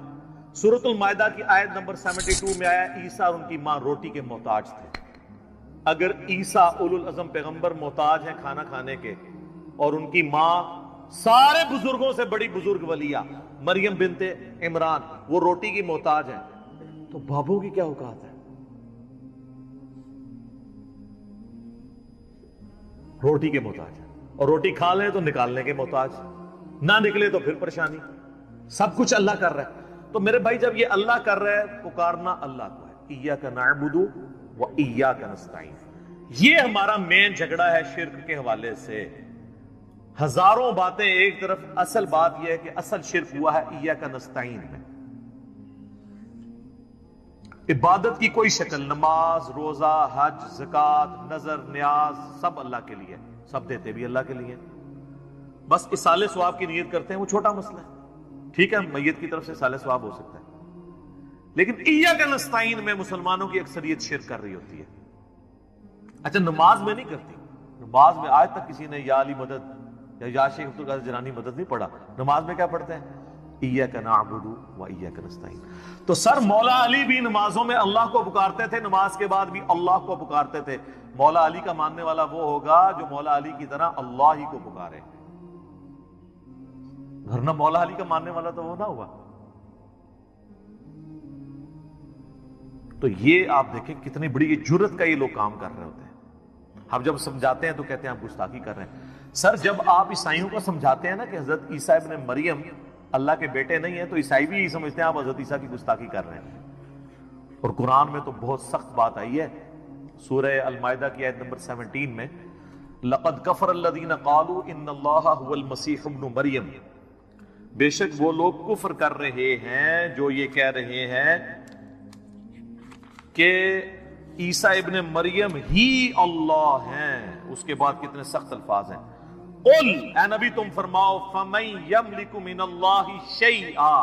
سورۃ المائدہ کی آیت نمبر 72 میں آیا عیسیٰ اور ان کی ماں روٹی کے محتاج تھے. اگر عیسیٰ اولو العزم پیغمبر محتاج ہیں کھانا کھانے کے اور ان کی ماں سارے بزرگوں سے بڑی بزرگ ولیہ مریم بنت عمران وہ روٹی کی محتاج ہیں, تو بابوں کی کیا اوقات ہے؟ روٹی کے محتاج ہیں, اور روٹی کھا لیں تو نکالنے کے محتاج, نہ نکلے تو پھر پریشانی. سب کچھ اللہ کر رہا ہے. تو میرے بھائی جب یہ اللہ کر رہا ہے, پکارنا اللہ کو ہے. ایاک نعبد و ایاک نستعین. یہ ہمارا مین جھگڑا ہے شرک کے حوالے سے. ہزاروں باتیں ایک طرف, اصل بات یہ ہے کہ اصل شرک ہوا ہے ایاک نستعین میں. عبادت کی کوئی شکل, نماز, روزہ, حج, زکات, نظر, نیاز سب اللہ کے لیے, سب دیتے بھی اللہ کے لیے. بس اصالہ ثواب کی نیت کرتے ہیں, وہ چھوٹا مسئلہ ہے. ٹھیک ہے, میت کی طرف سے اصالہ ثواب ہو سکتا ہے, لیکن ایاک نستعین میں مسلمانوں کی اکثریت شرک کر رہی ہوتی ہے. اچھا, نماز میں نہیں کرتی. نماز میں آج تک کسی نے یا علی مدد یا شیخ عبد القادر جیلانی مدد نہیں پڑھا. نماز میں کیا پڑھتے ہیں؟ ایاک نعبد و ایاک نستعین. تو سر مولا علی بھی نمازوں میں اللہ کو پکارتے تھے, نماز کے بعد بھی اللہ کو پکارتے تھے. مولا علی کا ماننے والا وہ ہوگا جو مولا علی کی طرح اللہ ہی کو پکارے, ورنہ مولا علی کا ماننے والا تو وہ نہ ہوا. تو یہ آپ دیکھیں کتنی بڑی یہ جرت کا یہ لوگ کام کر رہے ہوتے ہیں. ہم جب سمجھاتے ہیں تو کہتے ہیں آپ گستاخی کر رہے ہیں. سر جب آپ عیسائیوں کو سمجھاتے ہیں نا کہ حضرت عیسیٰ ابن مریم اللہ کے بیٹے نہیں ہیں, تو عیسائی بھی یہی سمجھتے ہیں آپ حضرت عیسیٰ کی گستاخی کر رہے ہیں. اور قرآن میں تو بہت سخت بات آئی ہے. سورہ المائدہ کی آیت نمبر 17 میں لَقَدْ كَفَرَ الَّذِينَ قَالُوا إِنَّ اللَّهَ هُوَ الْمَسِيحُ ابْنُ مَرْيَمَ. بے شک وہ لوگ کفر کر رہے ہیں جو یہ کہہ رہے ہیں کہ عیسیٰ ابن مریم ہی اللہ ہیں. اس کے بعد کتنے سخت الفاظ ہیں. قل, اے نبی تم فرماؤ, فَمَن يَمْلِكُ مِنَ اللَّهِ شَيْئًا,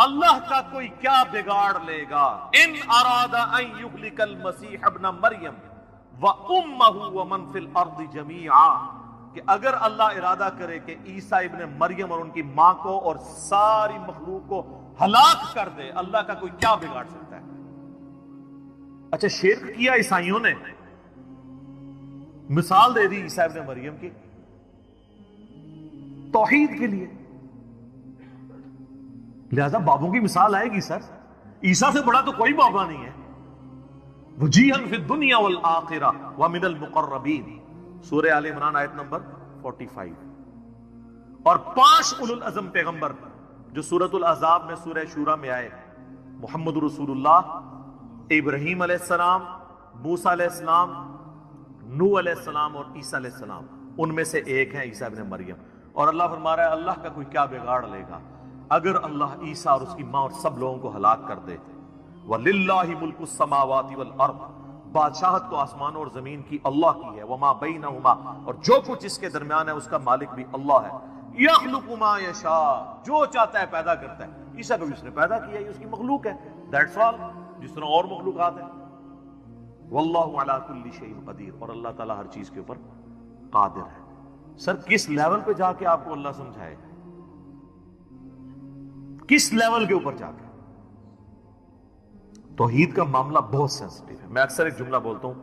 اللہ کا کوئی کیا بگاڑ لے گا, ان اراد ان یہلک المسیح ابن مریم وامہ ومن فی الارض جمیعا, کہ اگر اللہ ارادہ کرے کہ عیسیٰ ابن مریم اور ان کی ماں کو اور ساری مخلوق کو ہلاک کر دے, اللہ کا کوئی کیا بگاڑ سکتا ہے؟ اچھا, شرک کیا عیسائیوں نے, مثال دے دی عیسیٰ ابن مریم کی توحید کے لیے, لہذا بابوں کی مثال آئے گی. سر عیسیٰ سے بڑا تو کوئی بابا نہیں ہے. وجیہا فی الدنیا والآخرہ ومن المقربین, سورہ آل عمران آیت نمبر 45. اور 5 اولو العزم پیغمبر جو سورۃ الاحزاب میں سورہ شورى میں آئے, محمد رسول اللہ, ابراہیم علیہ السلام, موسیٰ علیہ السلام, نوح علیہ السلام اور عیسیٰ علیہ السلام, ان میں سے ایک ہیں عیسیٰ ابن مریم. اور اللہ فرما رہا ہے اللہ کا کوئی کیا بگاڑ لے گا اگر اللہ عیسیٰ اور اس کی ماں اور سب لوگوں کو ہلاک کر دے. وَلِلَّهِ مُلْكُ السَّمَاوَاتِ وَالْأَرْضِ, بادشاہت تو آسمان اور زمین کی اللہ کی ہے. وَمَا بَيْنَهُمَا, اور جو کچھ اس کے درمیان ہے اس کا مالک بھی اللہ ہے. يَخْلُقُ مَا يَشَاءُ, جو چاہتا ہے پیدا کرتا ہے. عیسیٰ کو بھی اس نے پیدا کیا, یہ اس کی مخلوق ہے, that's all, جس طرح اور مخلوقات ہیں. وَاللَّهُ عَلَى كُلِّ شَيْءٍ قَدِيرٌ, اور اللہ تعالیٰ ہر چیز کے اوپر قادر ہے. سر کس لیول پہ جا کے آپ کو اللہ سمجھائے گا, کس لیول کے اوپر جا کے؟ توحید کا معاملہ بہت سینسٹیو ہے. میں اکثر ایک جملہ بولتا ہوں,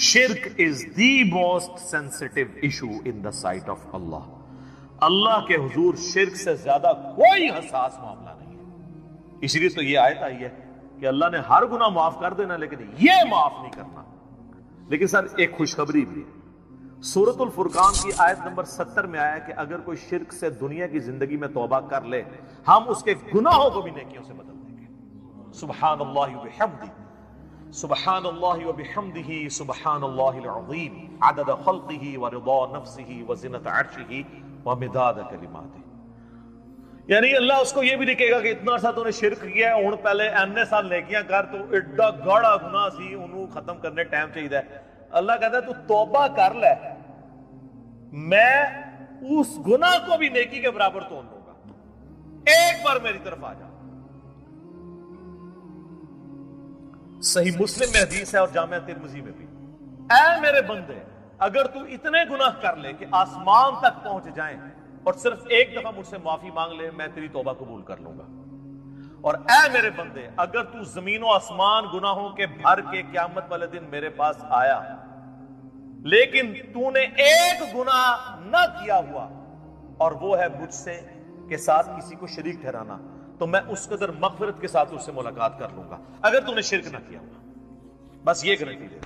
شرک is the most sensitive issue in the sight of Allah. Allah کے حضور شرک سے زیادہ کوئی حساس معاملہ نہیں ہے. اس لیے تو یہ آیت آئی ہے کہ اللہ نے ہر گناہ معاف کر دینا لیکن یہ معاف نہیں کرنا. لیکن سر ایک خوشخبری بھی ہے. سورۃ الفرقان کی آیت نمبر 70 میں آیا کہ اگر کوئی شرک سے دنیا کی زندگی میں توبہ کر لے, ہم اس کے گناہوں کو بھی نیکیوں سے بدل دیں گے. سبحان اللہ وبحمدہ, سبحان اللہ وبحمدہ, سبحان اللہ العظیم, عدد خلقہ ورضا نفسہ وزنۃ عرشہ ومداد کلماتہ. یعنی اللہ اس کو یہ بھی لکھے گا کہ اتنا سا تو نے شرک کیا ہے, ہن پہلے اینے سال نیکیاں کر, تو ایڈا گاڑا گناہ سی, انہوں ختم کرنے ٹائم چاہیے. اللہ کہتا ہے تو توبہ کر لے, میں اس گناہ کو بھی نیکی کے برابر تول لوں گا, ایک بار میری طرف آ جا. صحیح مسلم میں حدیث ہے اور جامعہ ترمذی میں بھی, اے میرے بندے اگر تو اتنے گناہ کر لے کہ آسمان تک پہنچ جائیں اور صرف ایک دفعہ مجھ سے معافی مانگ لے, میں تیری توبہ قبول کر لوں گا. اور اے میرے بندے اگر تو زمین و آسمان گناہوں کے بھر کے قیامت والے دن میرے پاس آیا لیکن تو نے ایک گناہ نہ کیا ہوا اور وہ ہے مجھ سے کے ساتھ کسی کو شریک ٹھہرانا، تو میں اس قدر مغفرت کے ساتھ اس سے ملاقات کر لوں گا اگر تو نے شرک نہ کیا ہوا. بس یہ گارنٹی دے.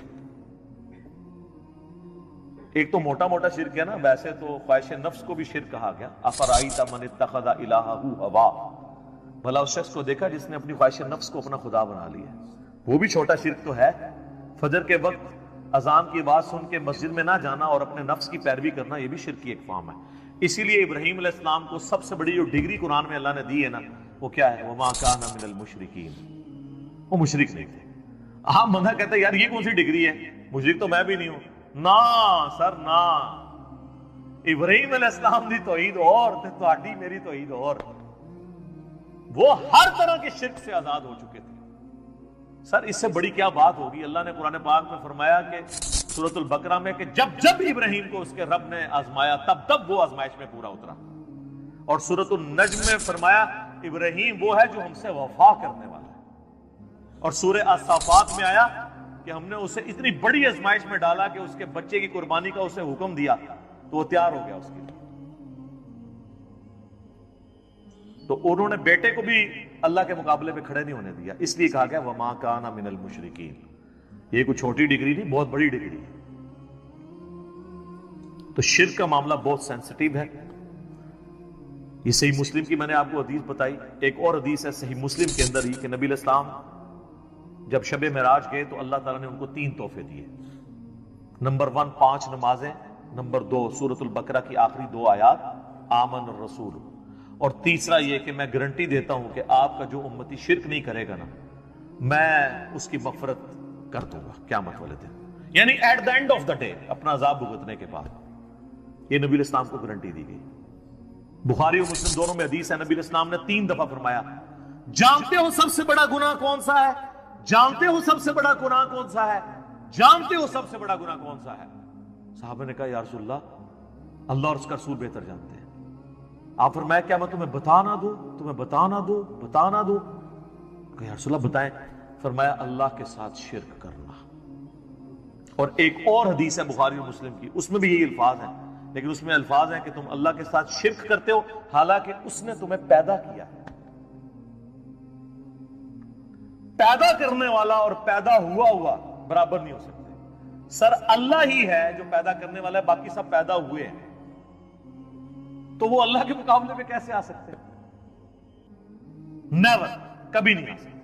ایک تو موٹا موٹا شرک ہے نا، ویسے تو خواہش نفس کو بھی شرک کہا گیا. افرائیت من اتخذ الہہ ہوا، بھلا اس شخص کو دیکھا جس نے اپنی خواہش نفس کو اپنا خدا بنا لیا. وہ بھی چھوٹا شرک تو ہے. فجر کے وقت اذان کی آواز سن کے مسجد میں نہ جانا اور اپنے نفس کی پیروی کرنا یہ بھی شرک کی ایک فارم ہے. اسی لیے ابراہیم علیہ السلام کو سب سے بڑی جو ڈگری قرآن میں اللہ نے دی ہے نا وہ کیا ہے؟ وما کان من المشرکین. وہ مشرک نہیں تھے. ہاں بندہ کہتا ہے یار یہ کون سی ڈگری ہے، مشرک تو میں بھی نہیں ہوں. نا سر نا، ابراہیم علیہ السلام دی توحید اور تے تہاڈی میری توحید اور. وہ ہر طرح کے شرک سے آزاد ہو چکے تھے. سر اس سے بڑی کیا بات ہوگی؟ اللہ نے قرآن پاک میں فرمایا کہ سورۃ البقرہ میں کہ جب جب ابراہیم کو اس کے رب نے آزمایا تب تب وہ آزمائش میں پورا اترا. اور سورۃ النجم میں فرمایا ابراہیم وہ ہے جو ہم سے وفا کرنے والا ہے. اور سورہ الصافات میں آیا کہ ہم نے اسے اتنی بڑی آزمائش میں ڈالا کہ اس کے بچے کی قربانی کا اسے حکم دیا تو وہ تیار ہو گیا اس کے لیے. تو انہوں نے بیٹے کو بھی اللہ کے مقابلے پہ کھڑے نہیں ہونے دیا، اس لیے کہا گیا وما کان من المشرکین. یہ کوئی چھوٹی ڈگری نہیں، بہت بڑی ڈگری ہے. تو شرک کا معاملہ بہت سینسٹیو ہے. یہ صحیح مسلم کی میں نے آپ کو حدیث بتائی. ایک اور حدیث ہے صحیح مسلم کے اندر ہی کہ نبی علیہ السلام جب شب معراج گئے تو اللہ تعالیٰ نے ان کو 3 تحفے دیے. نمبر 1 5 نمازیں، نمبر 2 سورۃ البقرہ کی آخری 2 آیات آمن الرسول، اور تیسرا یہ کہ میں گارنٹی دیتا ہوں کہ آپ کا جو امتی شرک نہیں کرے گا نا میں اس کی مغفرت کر دوں گا قیامت والے دن، یعنی at the end of the day اپنا عذاب بھگتنے کے بعد. یہ نبی علیہ السلام کو گارنٹی دی گئی. بخاری اور مسلم دونوں میں حدیث ہے، نبی علیہ السلام نے 3 دفعہ فرمایا جانتے ہو سب سے بڑا گناہ کون سا ہے؟ جانتے ہو سب سے بڑا گناہ کون سا ہے؟ جانتے ہو سب سے بڑا گناہ کون سا ہے؟ صحابہ نے کہا یا رسول اللہ اور اس کا رسول بہتر جانتے ہیں. آپ فرمایا کیا میں تمہیں بتا نہ دوں؟ تمہیں بتا نہ دوں؟ بتا نہ دوں؟ کہ یا رسول اللہ بتائیں. فرمایا اللہ کے ساتھ شرک کرنا. اور ایک اور حدیث ہے بخاری اور مسلم کی، اس میں بھی یہی الفاظ ہیں، لیکن اس میں الفاظ ہیں کہ تم اللہ کے ساتھ شرک کرتے ہو حالانکہ اس نے تمہیں پیدا کیا. پیدا کرنے والا اور پیدا ہوا برابر نہیں ہو سکتے. سر اللہ ہی ہے جو پیدا کرنے والا ہے، باقی سب پیدا ہوئے ہیں، تو وہ اللہ کے مقابلے میں کیسے آ سکتے ہیں؟ نیور، کبھی نہیں آ سکتے.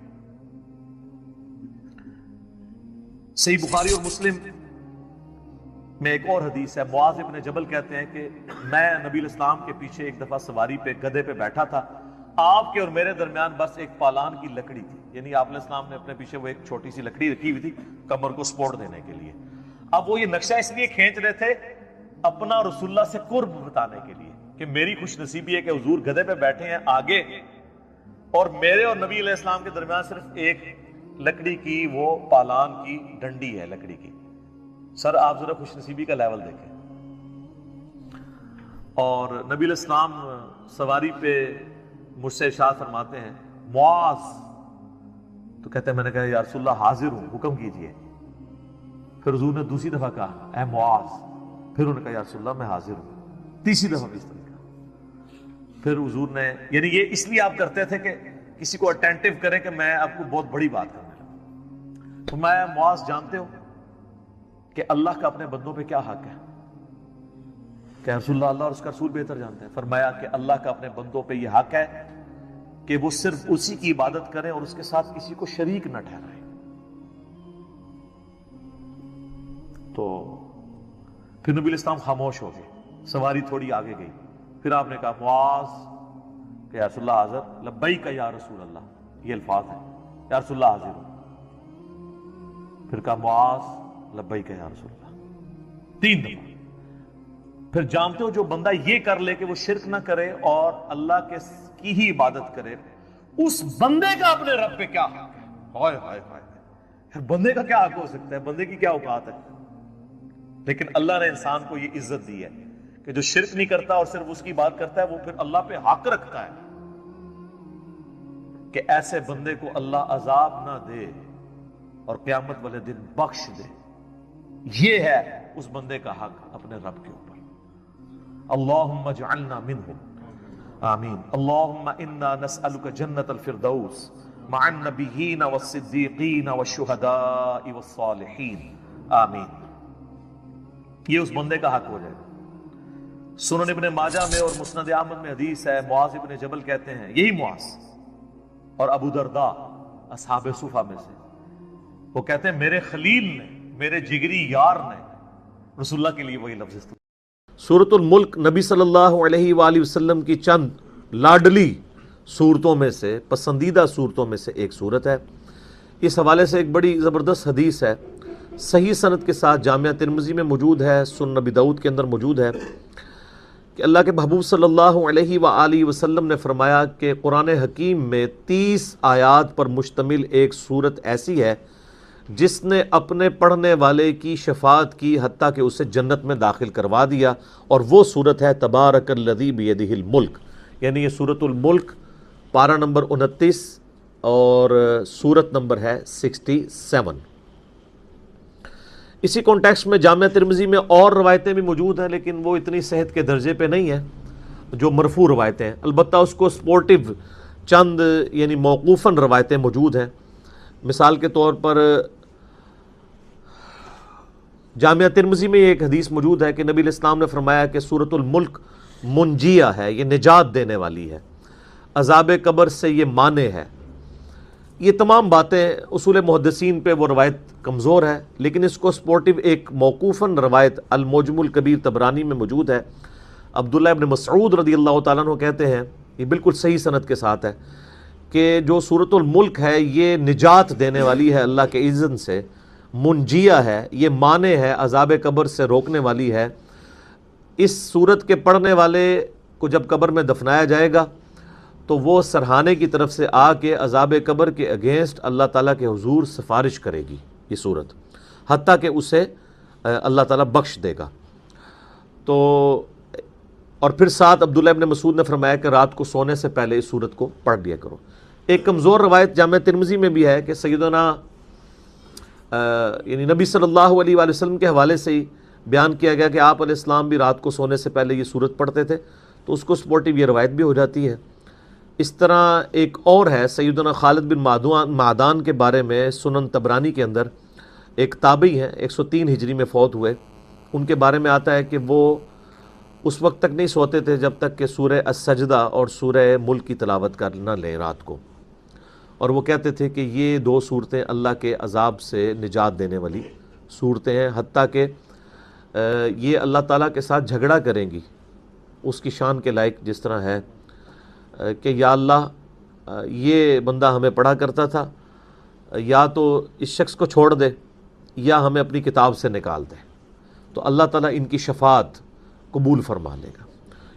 صحیح بخاری اور مسلم میں ایک اور حدیث ہے، معاذ ابن جبل کہتے ہیں کہ میں نبی علیہ السلام کے پیچھے ایک دفعہ سواری پہ گدھے پہ بیٹھا تھا، آپ کے اور میرے درمیان بس ایک پالان کی لکڑی تھی، یعنی آپ علیہ السلام نے اپنے پیچھے وہ ایک چھوٹی سی لکڑی رکھی ہوئی تھی کمر کو سپورٹ دینے کے لیے. اب وہ یہ نقشہ اس لیے کھینچ رہے تھے اپنا رسول اللہ سے قرب بتانے کے لیے کہ میری خوش نصیبی ہے کہ حضور گدھے پہ بیٹھے ہیں آگے اور میرے اور نبی علیہ السلام کے درمیان صرف ایک لکڑی کی وہ پالان کی ڈنڈی ہے لکڑی کی. سر آپ ذرا خوش نصیبی کا لیول دیکھیں. اور نبی علیہ السلام سواری پہ مجھ سے ارشاد فرماتے ہیں معاذ، تو کہتے ہیں میں نے کہا یا رسول اللہ حاضر ہوں، حکم کیجئے. پھر حضور نے دوسری دفعہ کہا اے معاذ، پھر انہوں نے کہا یا رسول اللہ میں حاضر ہوں، تیسری دفعہ بھی اس طرح کہا. پھر حضور نے، یعنی یہ اس لیے آپ کرتے تھے کہ کسی کو اٹینٹیو کریں کہ میں آپ کو بہت بڑی بات کرنے لگا. تو میں معاذ جانتے ہو کہ اللہ کا اپنے بندوں پہ کیا حق ہے؟ کہ رسول اللہ اور اس کا رسول بہتر جانتے ہیں. فرمایا کہ اللہ کا اپنے بندوں پہ یہ حق ہے کہ وہ صرف اسی کی عبادت کریں اور اس کے ساتھ کسی کو شریک نہ ٹھہرائیں. تو پھر نبی علیہ السلام خاموش ہو گئے. سواری تھوڑی آگے گئی. پھر آپ نے کہا معاذ کہ یا رسول اللہ حاضر، لبیک یا رسول اللہ، یہ الفاظ ہیں، یا رسول اللہ حاضر ہوں. پھر کہا معاذ لبیک یا رسول اللہ، 3 دفعہ. پھر جانتے ہو جو بندہ یہ کر لے کہ وہ شرک نہ کرے اور اللہ کی ہی عبادت کرے، اس بندے کا اپنے رب پہ کیا حق ہے؟ ہائے ہائے ہائے، بندے کا کیا حق ہو سکتا ہے؟ بندے کی کیا اوقات ہے؟ لیکن اللہ نے انسان کو یہ عزت دی ہے کہ جو شرک نہیں کرتا اور صرف اس کی بات کرتا ہے وہ پھر اللہ پہ حق رکھتا ہے. کہ ایسے بندے کو اللہ عذاب نہ دے اور قیامت والے دن بخش دے. یہ ہے اس بندے کا حق اپنے رب کے اوپر. اللہم اجعلنا منہم آمین. اللہم انا نسألک جنت الفردوس مع النبیین والصدیقین والشہداء والصالحین آمین. یہ اس بندے کا حق ہو جائے گا. سنن ابن ماجہ میں اور مسند احمد میں حدیث ہے, معاذ ابن جبل کہتے ہیں, یہی معاذ اور ابو درداء اصحاب صفہ میں سے, وہ کہتے ہیں میرے خلیل نے, میرے جگری یار نے رسول اللہ کے لیے وہی لفظ استعمال. سورۃ الملک نبی صلی اللہ علیہ وآلہ وسلم کی چند لاڈلی صورتوں میں سے, پسندیدہ صورتوں میں سے ایک صورت ہے. اس حوالے سے ایک بڑی زبردست حدیث ہے, صحیح سند کے ساتھ, جامعہ ترمذی میں موجود ہے, سنن نبی داؤد کے اندر موجود ہے, کہ اللہ کے محبوب صلی اللہ علیہ وآلہ وسلم نے فرمایا کہ قرآن حکیم میں 30 آیات پر مشتمل ایک صورت ایسی ہے جس نے اپنے پڑھنے والے کی شفاعت کی حتیٰ کہ اسے جنت میں داخل کروا دیا, اور وہ صورت ہے تبارک الذی بیدہ الملک. یعنی یہ سورۃ الملک پارہ نمبر 29 اور صورت نمبر ہے 67. اسی کانٹیکسٹ میں جامعہ ترمذی میں اور روایتیں بھی موجود ہیں, لیکن وہ اتنی صحت کے درجے پہ نہیں ہیں جو مرفوع روایتیں ہیں. البتہ اس کو سپورٹیو چند یعنی موقوفاً روایتیں موجود ہیں. مثال کے طور پر جامعہ ترمذی میں ایک حدیث موجود ہے کہ نبی علیہ السلام نے فرمایا کہ سورۃ الملک منجیہ ہے, یہ نجات دینے والی ہے, عذاب قبر سے یہ مانع ہے. یہ تمام باتیں اصول محدثین پہ وہ روایت کمزور ہے, لیکن اس کو سپورٹیو ایک موقوفاً روایت المعجم الکبیر طبرانی میں موجود ہے. عبداللہ ابن مسعود رضی اللہ تعالیٰ عنہ کہتے ہیں, یہ بالکل صحیح سند کے ساتھ ہے, کہ جو سورۃ الملک ہے یہ نجات دینے والی ہے اللہ کے اذن سے, منجیہ ہے, یہ مانع ہے, عذاب قبر سے روکنے والی ہے. اس سورت کے پڑھنے والے کو جب قبر میں دفنایا جائے گا تو وہ سرہانے کی طرف سے آ کے عذاب قبر کے اگینسٹ اللہ تعالیٰ کے حضور سفارش کرے گی یہ صورت, حتیٰ کہ اسے اللہ تعالیٰ بخش دے گا. تو اور پھر ساتھ عبداللہ ابن مسعود نے فرمایا کہ رات کو سونے سے پہلے اس صورت کو پڑھ لیا کرو. ایک کمزور روایت جامعہ ترمذی میں بھی ہے کہ سیدنا یعنی نبی صلی اللہ علیہ وآلہ وسلم کے حوالے سے ہی بیان کیا گیا کہ آپ علیہ السلام بھی رات کو سونے سے پہلے یہ صورت پڑھتے تھے, تو اس کو سپورٹیو یہ روایت بھی ہو جاتی ہے. اس طرح ایک اور ہے سیدنا خالد بن معدان کے بارے میں سنن طبرانی کے اندر, ایک تابعی ہیں 103 ہجری میں فوت ہوئے. ان کے بارے میں آتا ہے کہ وہ اس وقت تک نہیں سوتے تھے جب تک کہ سورہ السجدہ اور سورہ ملک کی تلاوت کر نہ لیں رات کو, اور وہ کہتے تھے کہ یہ 2 صورتیں اللہ کے عذاب سے نجات دینے والی صورتیں ہیں, حتیٰ کہ یہ اللہ تعالیٰ کے ساتھ جھگڑا کریں گی اس کی شان کے لائق, جس طرح ہے کہ یا اللہ یہ بندہ ہمیں پڑھا کرتا تھا, یا تو اس شخص کو چھوڑ دے یا ہمیں اپنی کتاب سے نکال دے, تو اللہ تعالیٰ ان کی شفاعت قبول فرما لے گا.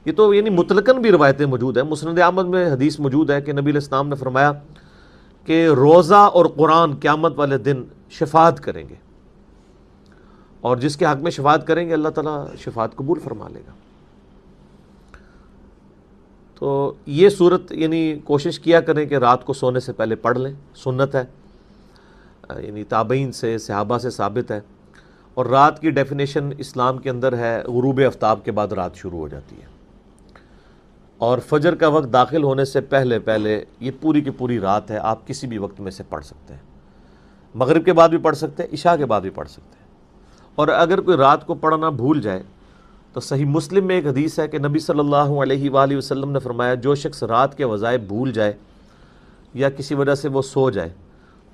یہ تو یعنی مطلقاً بھی روایتیں موجود ہیں. مسند احمد میں حدیث موجود ہے کہ نبی علیہ السلام نے فرمایا کہ روزہ اور قرآن قیامت والے دن شفاعت کریں گے, اور جس کے حق میں شفاعت کریں گے اللہ تعالیٰ شفاعت قبول فرما لے گا. تو یہ صورت یعنی کوشش کیا کریں کہ رات کو سونے سے پہلے پڑھ لیں, سنت ہے, یعنی تابعین سے صحابہ سے ثابت ہے. اور رات کی ڈیفینیشن اسلام کے اندر ہے غروب آفتاب کے بعد رات شروع ہو جاتی ہے, اور فجر کا وقت داخل ہونے سے پہلے پہلے یہ پوری کی پوری رات ہے. آپ کسی بھی وقت میں سے پڑھ سکتے ہیں, مغرب کے بعد بھی پڑھ سکتے ہیں, عشاء کے بعد بھی پڑھ سکتے ہیں. اور اگر کوئی رات کو پڑھنا بھول جائے تو صحیح مسلم میں ایک حدیث ہے کہ نبی صلی اللہ علیہ وآلہ وسلم نے فرمایا جو شخص رات کے وظائف بھول جائے یا کسی وجہ سے وہ سو جائے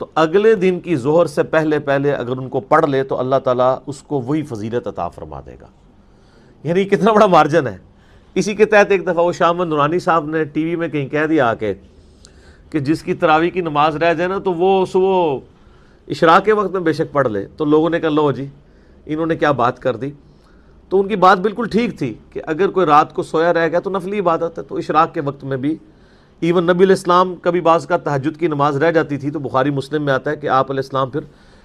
تو اگلے دن کی ظہر سے پہلے پہلے اگر ان کو پڑھ لے تو اللہ تعالیٰ اس کو وہی فضیلت عطا فرما دے گا. یعنی کتنا بڑا مارجن ہے. اسی کے تحت ایک دفعہ وہ شاہ احمد نورانی صاحب نے ٹی وی میں کہیں کہہ دیا آ کے کہ جس کی تراویح کی نماز رہ جائے نا تو وہ صبح اشراق کے وقت میں بے شک پڑھ لے. تو لوگوں نے کہا لو جی انہوں نے کیا بات کر دی. تو ان کی بات بالکل ٹھیک تھی کہ اگر کوئی رات کو سویا رہ گیا تو نفلی عبادت ہے, تو اشراق کے وقت میں بھی ایون نبی علیہ السلام کبھی بعض کا تہجد کی نماز رہ جاتی تھی تو بخاری مسلم میں آتا ہے کہ آپ علیہ السلام پھر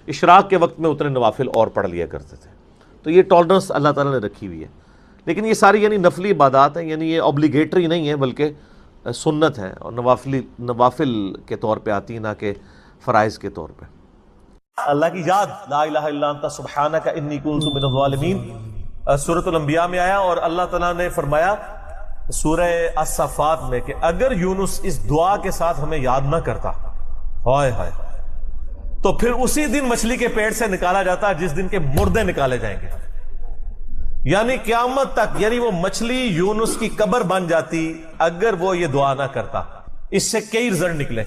اشراق کے وقت میں اتنے نوافل اور پڑھ لیا کرتے تھے. تو یہ ٹالرنس اللہ تعالیٰ نے رکھی ہوئی ہے. لیکن یہ ساری یعنی نفلی عبادات ہیں, یعنی یہ اوبلیگیٹری نہیں ہے بلکہ سنت ہے اور نوافل کے طور پہ آتی ہیں، نہ کہ فرائض کے طور پہ۔ اللہ کی یاد، لا الہ الا انت سبحانک انی کنت من الظالمین، سورۃ الانبیاء میں آیا، اور اللہ تعالیٰ نے فرمایا سورہ الصفات میں کہ اگر یونس اس دعا کے ساتھ ہمیں یاد نہ کرتا، ہائے ہائے، تو پھر اسی دن مچھلی کے پیٹ سے نکالا جاتا جس دن کے مردے نکالے جائیں گے، یعنی قیامت تک، یعنی وہ مچھلی یونس کی قبر بن جاتی اگر وہ یہ دعا نہ کرتا۔ اس سے کئی رزلٹ نکلے۔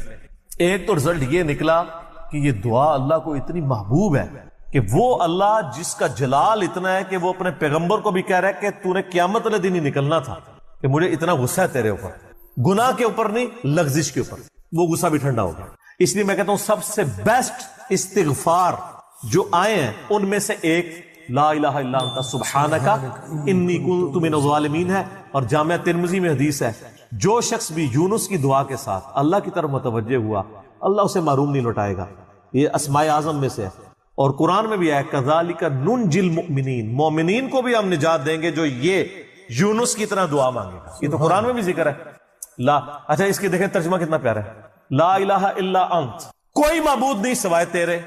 ایک تو رزلٹ یہ نکلا کہ یہ دعا اللہ کو اتنی محبوب ہے کہ وہ اللہ جس کا جلال اتنا ہے کہ وہ اپنے پیغمبر کو بھی کہہ رہا ہے کہ تو نے قیامت والے دن ہی نکلنا تھا، کہ مجھے اتنا غصہ ہے تیرے اوپر، گناہ کے اوپر نہیں، لغزش کے اوپر، وہ غصہ بھی ٹھنڈا ہو گیا۔ اس لیے میں کہتا ہوں سب سے بیسٹ استغفار جو آئے ہیں ان میں سے ایک لا الہ الا انت سبحانک انی کنت من الظالمین ہے، اور جامعہ ترمذی میں حدیث ہے جو شخص بھی یونس کی دعا کے ساتھ اللہ کی طرف متوجہ ہوا اللہ اسے محروم نہیں لوٹائے گا۔ یہ اسماء اعظم میں سے ہے، اور قرآن میں بھی آیا کذالک ننجی المؤمنین، مومنین کو بھی ہم نجات دیں گے جو یہ یونس کی طرح دعا مانگے گا۔ یہ تو قرآن میں بھی ذکر ہے۔ اچھا اس کی دیکھیں ترجمہ کتنا پیارا ہے، لا الہ الا انت، کوئی معبود نہیں سوائے تیرے،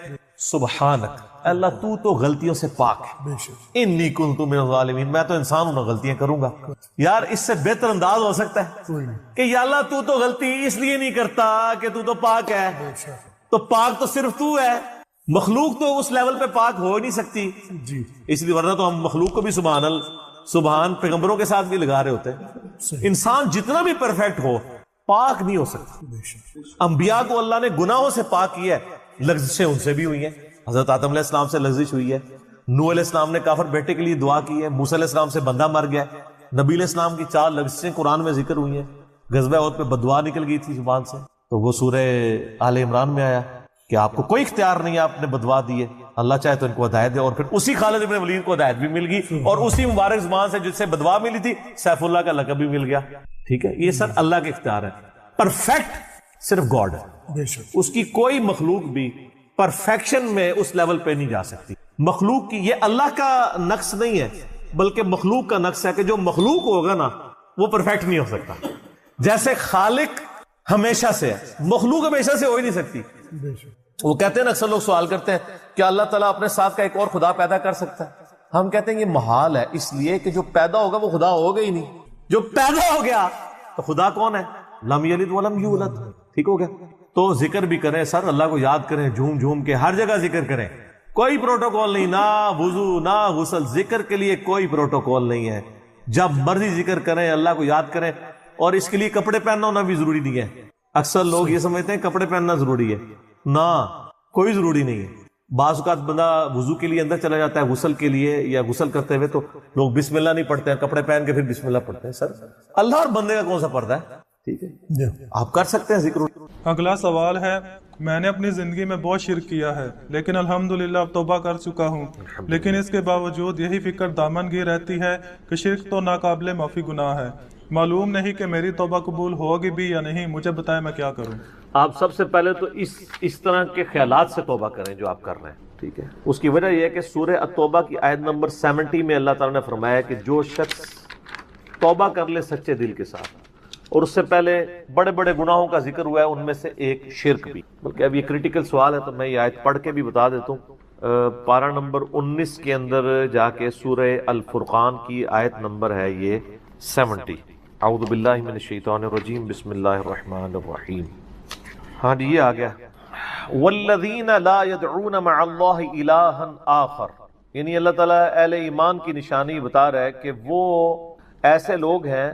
سبحانک، اللہ تو غلطیوں سے پاک ہے، انی کنت من الظالمین، میں تو انسان ہوں، غلطیاں کروں گا۔ یار اس سے بہتر انداز ہو سکتا ہے کہ یا اللہ تو غلطی اس لیے نہیں کرتا کہ تو پاک ہے، تو پاک تو صرف تو ہے، مخلوق تو اس لیول پہ پاک ہو نہیں سکتی، اس لیے ورنہ تو ہم مخلوق کو بھی سبحان پیغمبروں کے ساتھ بھی لگا رہے ہوتے ہیں۔ انسان جتنا بھی پرفیکٹ ہو پاک نہیں ہو سکتا۔ انبیاء کو اللہ نے گناہوں سے پاک کیا ہے، لغزشیں ان سے بھی ہوئی ہیں، حضرت آدم علیہ السلام سے لغزش ہوئی ہے، نوح علیہ السلام نے کافر بیٹے کے لیے دعا کی ہے، موسیٰ علیہ السلام سے بندہ مر گیا، نبی علیہ السلام کی 4 لغزشیں قرآن میں ذکر ہوئی ہیں، غزوہ احد پہ بددعا نکل گئی تھی زبان سے، تو وہ سورہ آل عمران میں آیا کہ آپ کو کوئی اختیار نہیں ہے، آپ نے بددعا دی ہے، اللہ چاہے تو ان کو ہدایت دے، اور پھر اسی خالد ابن ولید کو ہدایت بھی مل گئی، اور اسی مبارک زبان سے جس سے بددعا ملی تھی سیف اللہ کا لقب بھی مل گیا۔ ٹھیک ہے، یہ سر اللہ کے اختیار ہے، پرفیکٹ صرف گاڈ ہے، اس کی کوئی مخلوق بھی پرفیکشن میں اس لیول پہ نہیں جا سکتی۔ مخلوق کی یہ اللہ کا نقص نہیں ہے بلکہ مخلوق کا نقص ہے کہ جو مخلوق ہوگا نا وہ پرفیکٹ نہیں ہو سکتا۔ جیسے خالق ہمیشہ سے ہے، مخلوق ہمیشہ سے ہو ہی نہیں سکتی۔ وہ کہتے ہیں نا، اکثر لوگ سوال کرتے ہیں کہ اللہ تعالیٰ اپنے ساتھ کا ایک اور خدا پیدا کر سکتا ہے؟ ہم کہتے ہیں یہ محال ہے، اس لیے کہ جو پیدا ہوگا وہ خدا ہوگا ہی نہیں۔ جو پیدا ہو گیا تو خدا کون ہے؟ لم یلد ولم یولد۔ ٹھیک ہو گیا؟ تو ذکر بھی کریں سر، اللہ کو یاد کریں، جھوم جھوم کے ہر جگہ ذکر کریں، کوئی پروٹوکول نہیں، نہ وضو نہ غسل، ذکر کے لیے کوئی پروٹوکول نہیں ہے، جب مرضی ذکر کریں، اللہ کو یاد کریں، اور اس کے لیے کپڑے پہننا ہونا بھی ضروری نہیں ہے۔ اکثر لوگ یہ سمجھتے ہیں کپڑے پہننا ضروری ہے، نہ، کوئی ضروری نہیں ہے۔ بعض اوقات بندہ وضو کے لیے اندر چلا جاتا ہے غسل کے لیے، یا غسل کرتے ہوئے تو لوگ بسم اللہ نہیں پڑھتے ہیں، کپڑے پہن کے پھر بسم اللہ پڑھتے ہیں۔ سر اللہ اور بندے کا کون سا پردہ ہے؟ ٹھیک ہے، آپ کر سکتے ہیں ذکر۔ اگلا سوال ہے، میں نے اپنی زندگی میں بہت شرک کیا ہے لیکن الحمدللہ اب توبہ کر چکا ہوں، لیکن اس کے باوجود یہی فکر دامن گیر رہتی ہے کہ شرک تو ناقابل معافی گناہ ہے، معلوم نہیں کہ میری توبہ قبول ہوگی بھی یا نہیں، مجھے بتائیں میں کیا کروں۔ آپ سب سے پہلے تو اس طرح کے خیالات سے توبہ کریں جو آپ کر رہے ہیں، ٹھیک ہے۔ اس کی وجہ یہ ہے کہ سورہ التوبہ کی آیت نمبر 70 میں اللہ تعالیٰ نے فرمایا کہ جو شخص توبہ کر لے سچے دل کے ساتھ، اور اس سے پہلے بڑے بڑے گناہوں کا ذکر ہوا ہے، ان میں سے ایک شرک بھی، بلکہ اب یہ کریٹیکل سوال ہے تو میں یہ آیت پڑھ کے بھی بتا دیتا ہوں۔ پارہ نمبر 19 کے اندر جا کے سورہ الفرقان کی آیت نمبر ہے یہ 70۔ اعوذ باللہ من الشیطان الرجیم، بسم اللہ الرحمن الرحیم۔ ہاں جی، یہ آ گیا، والذین لا يدعون مع اللہ الہا آخر، یعنی اللہ تعالیٰ اہل ایمان کی نشانی بتا رہا ہے کہ وہ ایسے لوگ ہیں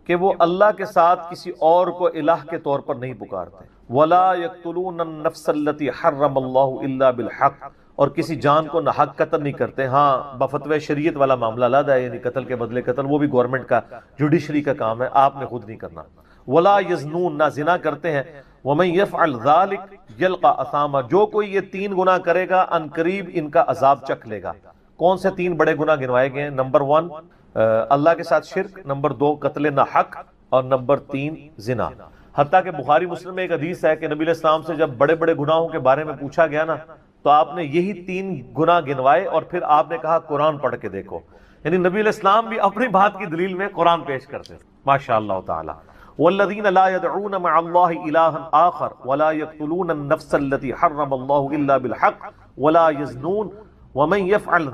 کہ وہ اللہ کے ساتھ کسی اور کو الہ کے طور پر نہیں پکارتے، ولا يقتلون النفس التي حرم اللہ الا بالحق، اور کسی جان کو ناحق قتل نہیں کرتے۔ ہاں بفتوی شریعت والا معاملہ علیحدہ ہے، یعنی قتل کے بدلے قتل، وہ بھی گورنمنٹ کا جوڈیشری کا کام ہے، آپ نے خود نہیں کرنا۔ ولا یزنون، نہ زنا کرتے ہیں۔ ومن یفعل ذلک یلقى اثاما، جو کوئی یہ 3 گناہ کرے گا ان قریب ان کا عذاب چکھ لے گا۔ کون سے 3 بڑے گناہ گنوائے گئے ہیں؟ نمبر 1 اللہ کے ساتھ شرک، نمبر 2 قتل ناحق، اور نمبر 3 زنا۔ حتیٰ کہ بخاری مسلم میں ایک حدیث ہے کہ نبی علیہ السلام سے جب بڑے بڑے گناہوں کے بارے میں پوچھا گیا نا تو آپ نے یہی 3 گناہ گنوائے، اور پھر آپ نے کہا قرآن پڑھ کے دیکھو، یعنی نبی علیہ السلام بھی اپنی بات کی دلیل میں قرآن پیش کرتے ہیں، ماشاء اللہ تعالی۔ والذین لا يدعون مع اللہ الہا آخر ولا يقتلون النفس التي حرم اللہ الا بالحق ولا يزنون ومن يفعل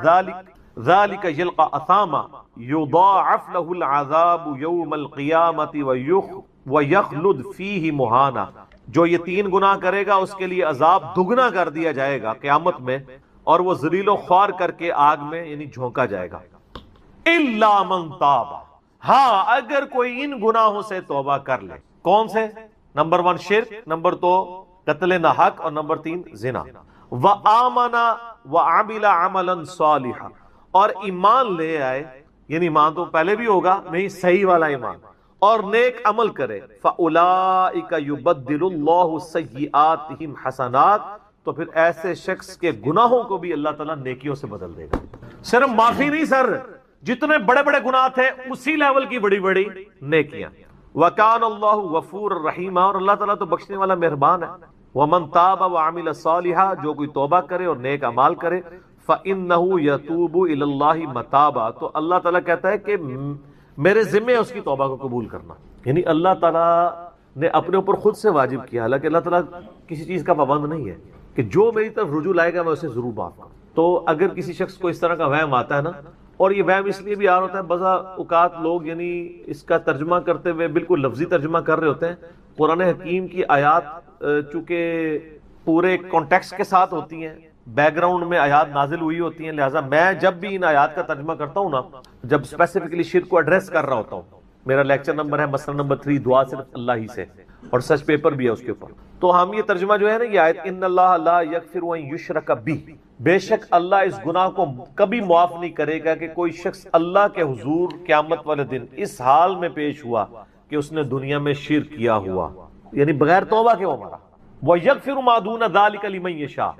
ذلك يلقى اثاما يضاعف له العذاب يوم القیامة ويخلد فيه مہانا. جو یہ 3 گناہ کرے گا اس کے لیے عذاب دگنا کر دیا جائے گا قیامت میں، اور وہ ذلیل و خوار کر کے آگ میں یعنی جھونکا جائے گا. الا من تاب، ہاں اگر کوئی ان گناہوں سے توبہ کر لے. کون سے؟ نمبر 1 شرک، نمبر 2 قتل ناحق، اور نمبر 3 زنا. وآمن وعمل عملا صالحا، اور ایمان لے آئے، یعنی ایمان تو پہلے بھی ہوگا نہیں، صحیح والا ایمان، اور نیک عمل کرے. فاولئک یبدل اللہ سیئاتہم حسنات، تو پھر ایسے شخص کے گناہوں کو بھی اللہ تعالیٰ نیکیوں سے بدل دے گا. صرف معافی نہیں سر، جتنے بڑے بڑے گناہ تھے اسی لیول کی بڑی بڑی نیکیاں. وکان اللہ غفور الرحیم، اور اللہ تعالیٰ تو بخشنے والا مہربان ہے. ومن تاب وعمل صالحا، جو کوئی توبہ کرے اور نیک اعمال کرے، فإنہ یتوب الی اللہ متابا، تو اللہ تعالیٰ کہتا ہے کہ میرے ذمہ ہے اس کی توبہ کو قبول کرنا. یعنی اللہ تعالیٰ نے اپنے اوپر خود سے واجب کیا، حالانکہ اللہ تعالیٰ کسی چیز کا پابند نہیں ہے کہ جو میری طرف رجوع لائے گا میں اسے ضرور معاف کروں. تو اگر کسی شخص کو اس طرح کا وہم آتا ہے نا، اور یہ وہم اس لیے بھی آ رہا ہوتا ہے، بعض اوقات لوگ یعنی اس کا ترجمہ کرتے ہوئے بالکل لفظی ترجمہ کر رہے ہوتے ہیں. قرآن حکیم کی آیات چونکہ پورے کانٹیکسٹ کے ساتھ ہوتی ہیں، بیک گراؤنڈ میں آیات نازل ہوئی ہوتی ہیں، لہٰذا میں جب بھی ان آیات کا ترجمہ کرتا ہوں نا، جب اسپیسیفکلی شرک کو ایڈریس کر رہا ہوتا ہوں، میرا لیکچر نمبر ہے مسئلہ نمبر 3 دعا صرف اللہ ہی سے، اور سچ پیپر بھی ہے اس کے اوپر، تو ہم یہ ترجمہ جو ہے نا یہ آیت ان اللہ لا یغفر ان یشرک بہ، بے شک اللہ اس گناہ کو کبھی معاف نہیں کرے گا کہ کوئی شخص اللہ کے حضور قیامت والے دن اس حال میں پیش ہوا کہ اس نے دنیا میں شرک کیا ہوا، یعنی بغیر توبہ کے وہ مرا. وَيَغْفِرُ مَا دُونَ ذَلِكَ لِمَن یشاء،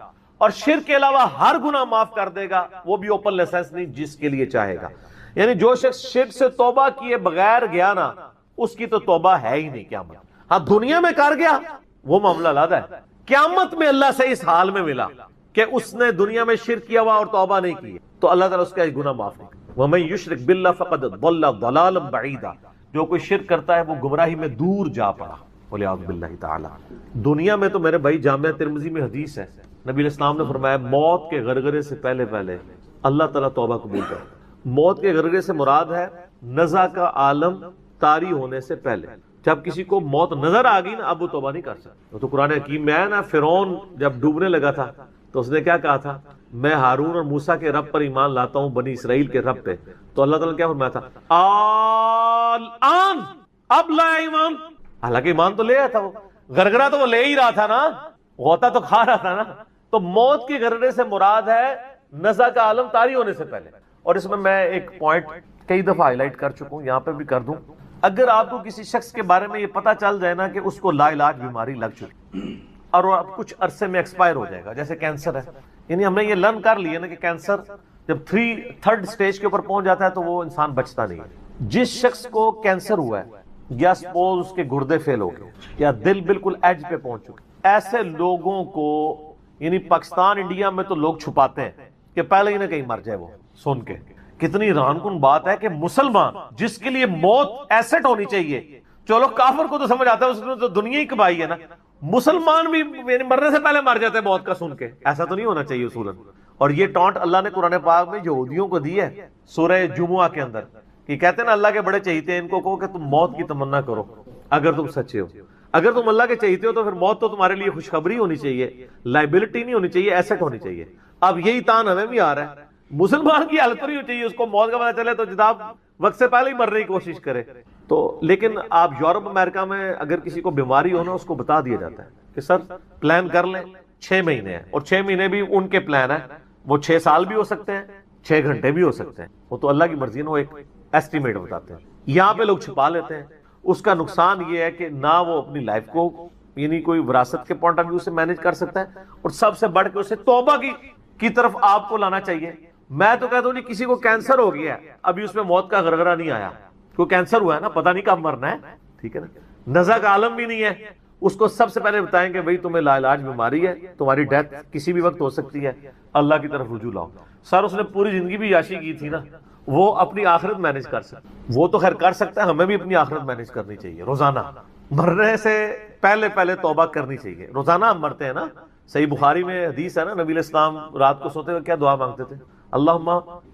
اور شرک کے علاوہ ہر گناہ معاف کر دے گا، وہ بھی اوپن لائسنس نہیں، جس کے لیے چاہے گا. یعنی جو شخص شرک سے توبہ کیے بغیر گیا نا، اس کی تو توبہ ہے ہی نہیں قیامت. ہاں دنیا میں کر گیا وہ معاملہ علیحدہ ہے، قیامت میں اللہ سے اس حال میں ملا کہ اس نے دنیا میں شرک کیا ہوا اور توبہ نہیں کی، تو اللہ تعالیٰ اس کا گناہ معاف نہیں کرے. وَمَن يُشْرِكْ بِاللَّهِ فَقَدْ ضَلَّ ضَلَالًا بَعِيدًا، جو کوئی شرک کرتا ہے وہ گمراہی میں دور جا پڑا. وَلِعَوْذُ بِاللَّهِ تَعَالَى. دنیا میں تو میرے بھائی جامعہ ترمذی میں حدیث ہے، نبی علیہ السلام نے فرمایا موت کے غرغرے سے پہلے اللہ تعالیٰ توبہ قبول کرے. موت کے غرغرے سے مراد ہے نزع کا عالم طاری ہونے سے پہلے. جب کسی کو موت نظر آ گئی نا، اب وہ توبہ نہیں کر سکتا. تو قرآن حکیم میں ہے نا، فرعون جب ڈوبنے لگا تھا تو اس نے کیا کہا تھا، میں ہارون اور موسیٰ کے رب پر ایمان لاتا ہوں، بنی اسرائیل کے رب پہ. تو اللہ تعالیٰ نے کیا فرمایا تھا، الآن، اب لایا ایمان. حالانکہ ایمان تو لے آیا تھا، وہ غرغرہ تو وہ لے ہی رہا تھا نا، غوطہ تو کھا رہا تھا نا. تو موت کے غرغرے سے مراد ہے نزع کا عالم طاری ہونے سے پہلے. اور اس میں ایک پوائنٹ کئی دفعہ ہائی لائٹ کر چکا ہوں، یہاں پہ بھی کر دوں. اگر آپ کو کسی شخص کے بارے میں یہ پتا چل جائے نا کہ اس کو لا علاج بیماری لگ چکی اور وہ اب کچھ عرصے میں ایکسپائر ہو جائے گا، جیسے کینسر ہے، یعنی ہم نے یہ لرن کر لیا نا کہ کینسر جب 3rd سٹیج کے اوپر پہنچ جاتا ہے تو وہ انسان بچتا نہیں ہے. جس شخص کو کینسر ہوا ہے، یا سپوز اس کے گردے فیل ہو گئے، یا دل بالکل ایج پہ پہنچ چکے، ایسے لوگوں کو یعنی پاکستان انڈیا میں تو لوگ چھپاتے ہیں کہ پہلے ہی نہ کہیں مر جائے. وہ سن کے کتنی حیران کن بات ہے کہ مسلمان جس کے لیے موت ایسٹ ہونی چاہیے، چلو کافر کو تو سمجھ آتا ہے، اس نے تو دنیا ہی کمائی ہے نا، مسلمان بھی یعنی مرنے سے پہلے مر جاتے ہیں موت کا سن کے. ایسا تو نہیں ہونا چاہیے اصولاً. اور یہ ٹانٹ اللہ نے قرآن پاک میں یہودیوں کو دی ہے سورہ جمعہ کے اندر، کہ کہتے ہیں نا اللہ کے بڑے چہیتے ہیں، ان کو کہو کہ تم موت کی تمنا کرو اگر تم سچے ہو. اگر تم اللہ کے چہیتے ہو تو پھر موت تو تمہارے لیے خوشخبری ہونی چاہیے، لائبلٹی نہیں ہونی چاہیے، ایسٹ ہونی چاہیے. اب یہی تان ہمیں بھی آ رہا ہے، مسلمان کی حالت نہیں ہونی چاہیے، اس کو موت کا پتہ چلے تو جناب وقت سے پہلے ہی مرنے کی کوشش کرے. تو لیکن آپ یورپ امریکہ میں اگر کسی کو بیماری ہو نا، اس کو بتا دیا جاتا ہے کہ سر پلان کر لیں 6 مہینے ہیں، اور 6 مہینے بھی ان کے پلان ہے، وہ 6 سال بھی ہو سکتے ہیں، 6 گھنٹے بھی ہو سکتے ہیں، وہ تو اللہ کی مرضی ہے، وہ ایک ایسٹیمیٹ بتاتے ہیں. یہاں پہ لوگ چھپا لیتے ہیں. اس کا نقصان یہ ہے کہ نہ وہ اپنی لائف کو یعنی کوئی وراثت کے پوائنٹ آف ویو سے مینج کر سکتا ہے، اور سب سے بڑھ کے اسے توبہ کی طرف آپ کو لانا چاہیے. میں تو کہتا ہوں جی کسی کو کینسر ہو گیا ہے، ابھی اس میں موت کا غرغرہ نہیں آیا، کوئی کینسر ہوا ہے نا، پتہ نہیں کب مرنا ہے، ٹھیک ہے نا، نزع کا عالم بھی نہیں ہے، اس کو سب سے پہلے بتائیں کہ بھائی تمہیں لا علاج بیماری ہے، تمہاری ڈیتھ کسی بھی وقت ہو سکتی ہے، اللہ کی طرف رجوع لاؤ. سر اس نے پوری زندگی بھی عیاشی کی تھی نا، وہ اپنی آخرت مینج کر سکتا ہے، وہ تو خیر کر سکتا ہے، ہمیں بھی اپنی آخرت مینج کرنی چاہیے روزانہ، مرنے سے پہلے پہلے توبہ کرنی چاہیے. روزانہ ہم مرتے ہیں نا، صحیح بخاری میں حدیث ہے نا، نبی علیہ السلام رات کو سوتے ہوئے کیا دعا مانگتے تھے؟ اللہم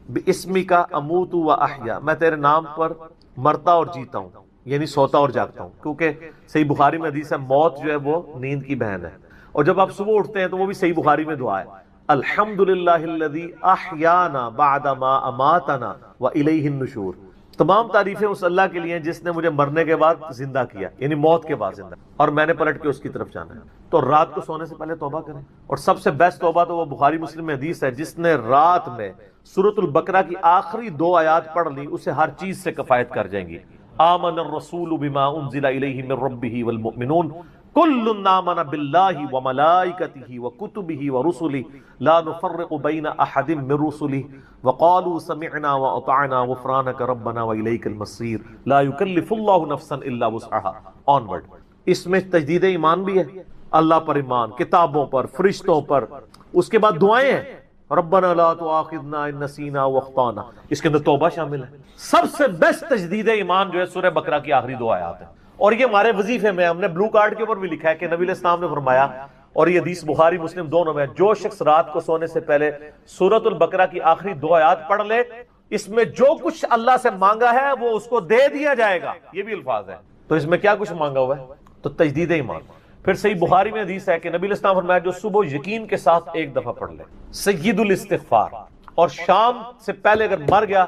باسمک اموت و احیا، میں تیرے نام پر مرتا اور جیتا ہوں، یعنی سوتا اور جاگتا ہوں، کیونکہ صحیح بخاری میں حدیث ہے موت جو ہے وہ نیند کی بہن ہے. اور جب آپ صبح اٹھتے ہیں تو وہ بھی صحیح بخاری میں دعا ہے، الحمدللہ الذی احیانا بعد ما اماتنا والیہ النشور. تمام تعریفیں اس اللہ کے لیے ہیں جس نے مجھے مرنے کے بعد زندہ کیا، یعنی موت کے بعد زندہ، اور میں نے پلٹ کے اس کی طرف جانا ہے. تو رات کو سونے سے پہلے توبہ کریں، اور سب سے بیسٹ توبہ تو وہ بخاری مسلم میں حدیث ہے، جس نے رات میں سورۃ البقرہ کی آخری 2 آیات پڑھ لی اسے ہر چیز سے کفایت کر جائیں گی. آمن الرسول بما انزل الیہ من ربہ والمؤمنون کل آمن باللہ وملائکتہ وکتبہ ورسلہ لا نفرق بین احد من رسلہ وقالوا سمعنا واطعنا غفرانک ربنا والیک المصیر لا یکلف اللہ نفسا الا وسعها. آنورڈ. اس میں تجدید ایمان بھی ہے، اللہ پر ایمان، کتابوں پر، فرشتوں پر. اس کے بعد دعائیں ہیں، ربنا لا تؤاخذنا ان نسینا واخطانا، اس کے اندر توبہ شامل ہے. سب سے بیسٹ تجدید ایمان جو ہے سورہ بقرہ کی آخری 2 آیات ہیں، اور یہ ہمارے وظیفے میں ہم نے بلو کارڈ کے اوپر بھی لکھا ہے کہ نبی علیہ السلام نے فرمایا، اور یہ حدیث بخاری مسلم دونوں میں، جو شخص رات کو سونے سے پہلے سورۃ البقرہ کی آخری 2 آیات پڑھ لے، اس میں جو کچھ اللہ سے مانگا ہے وہ اس کو دے دیا جائے گا. یہ بھی الفاظ ہے، تو اس میں کیا کچھ مانگا ہوا ہے؟ تو تجدید ایمان. پھر صحیح بخاری میں حدیث ہے کہ نبی علیہ السلام فرمایا جو صبح یقین کے ساتھ ایک دفعہ پڑھ لے سید الاستغفار، اور شام سے پہلے اگر مر گیا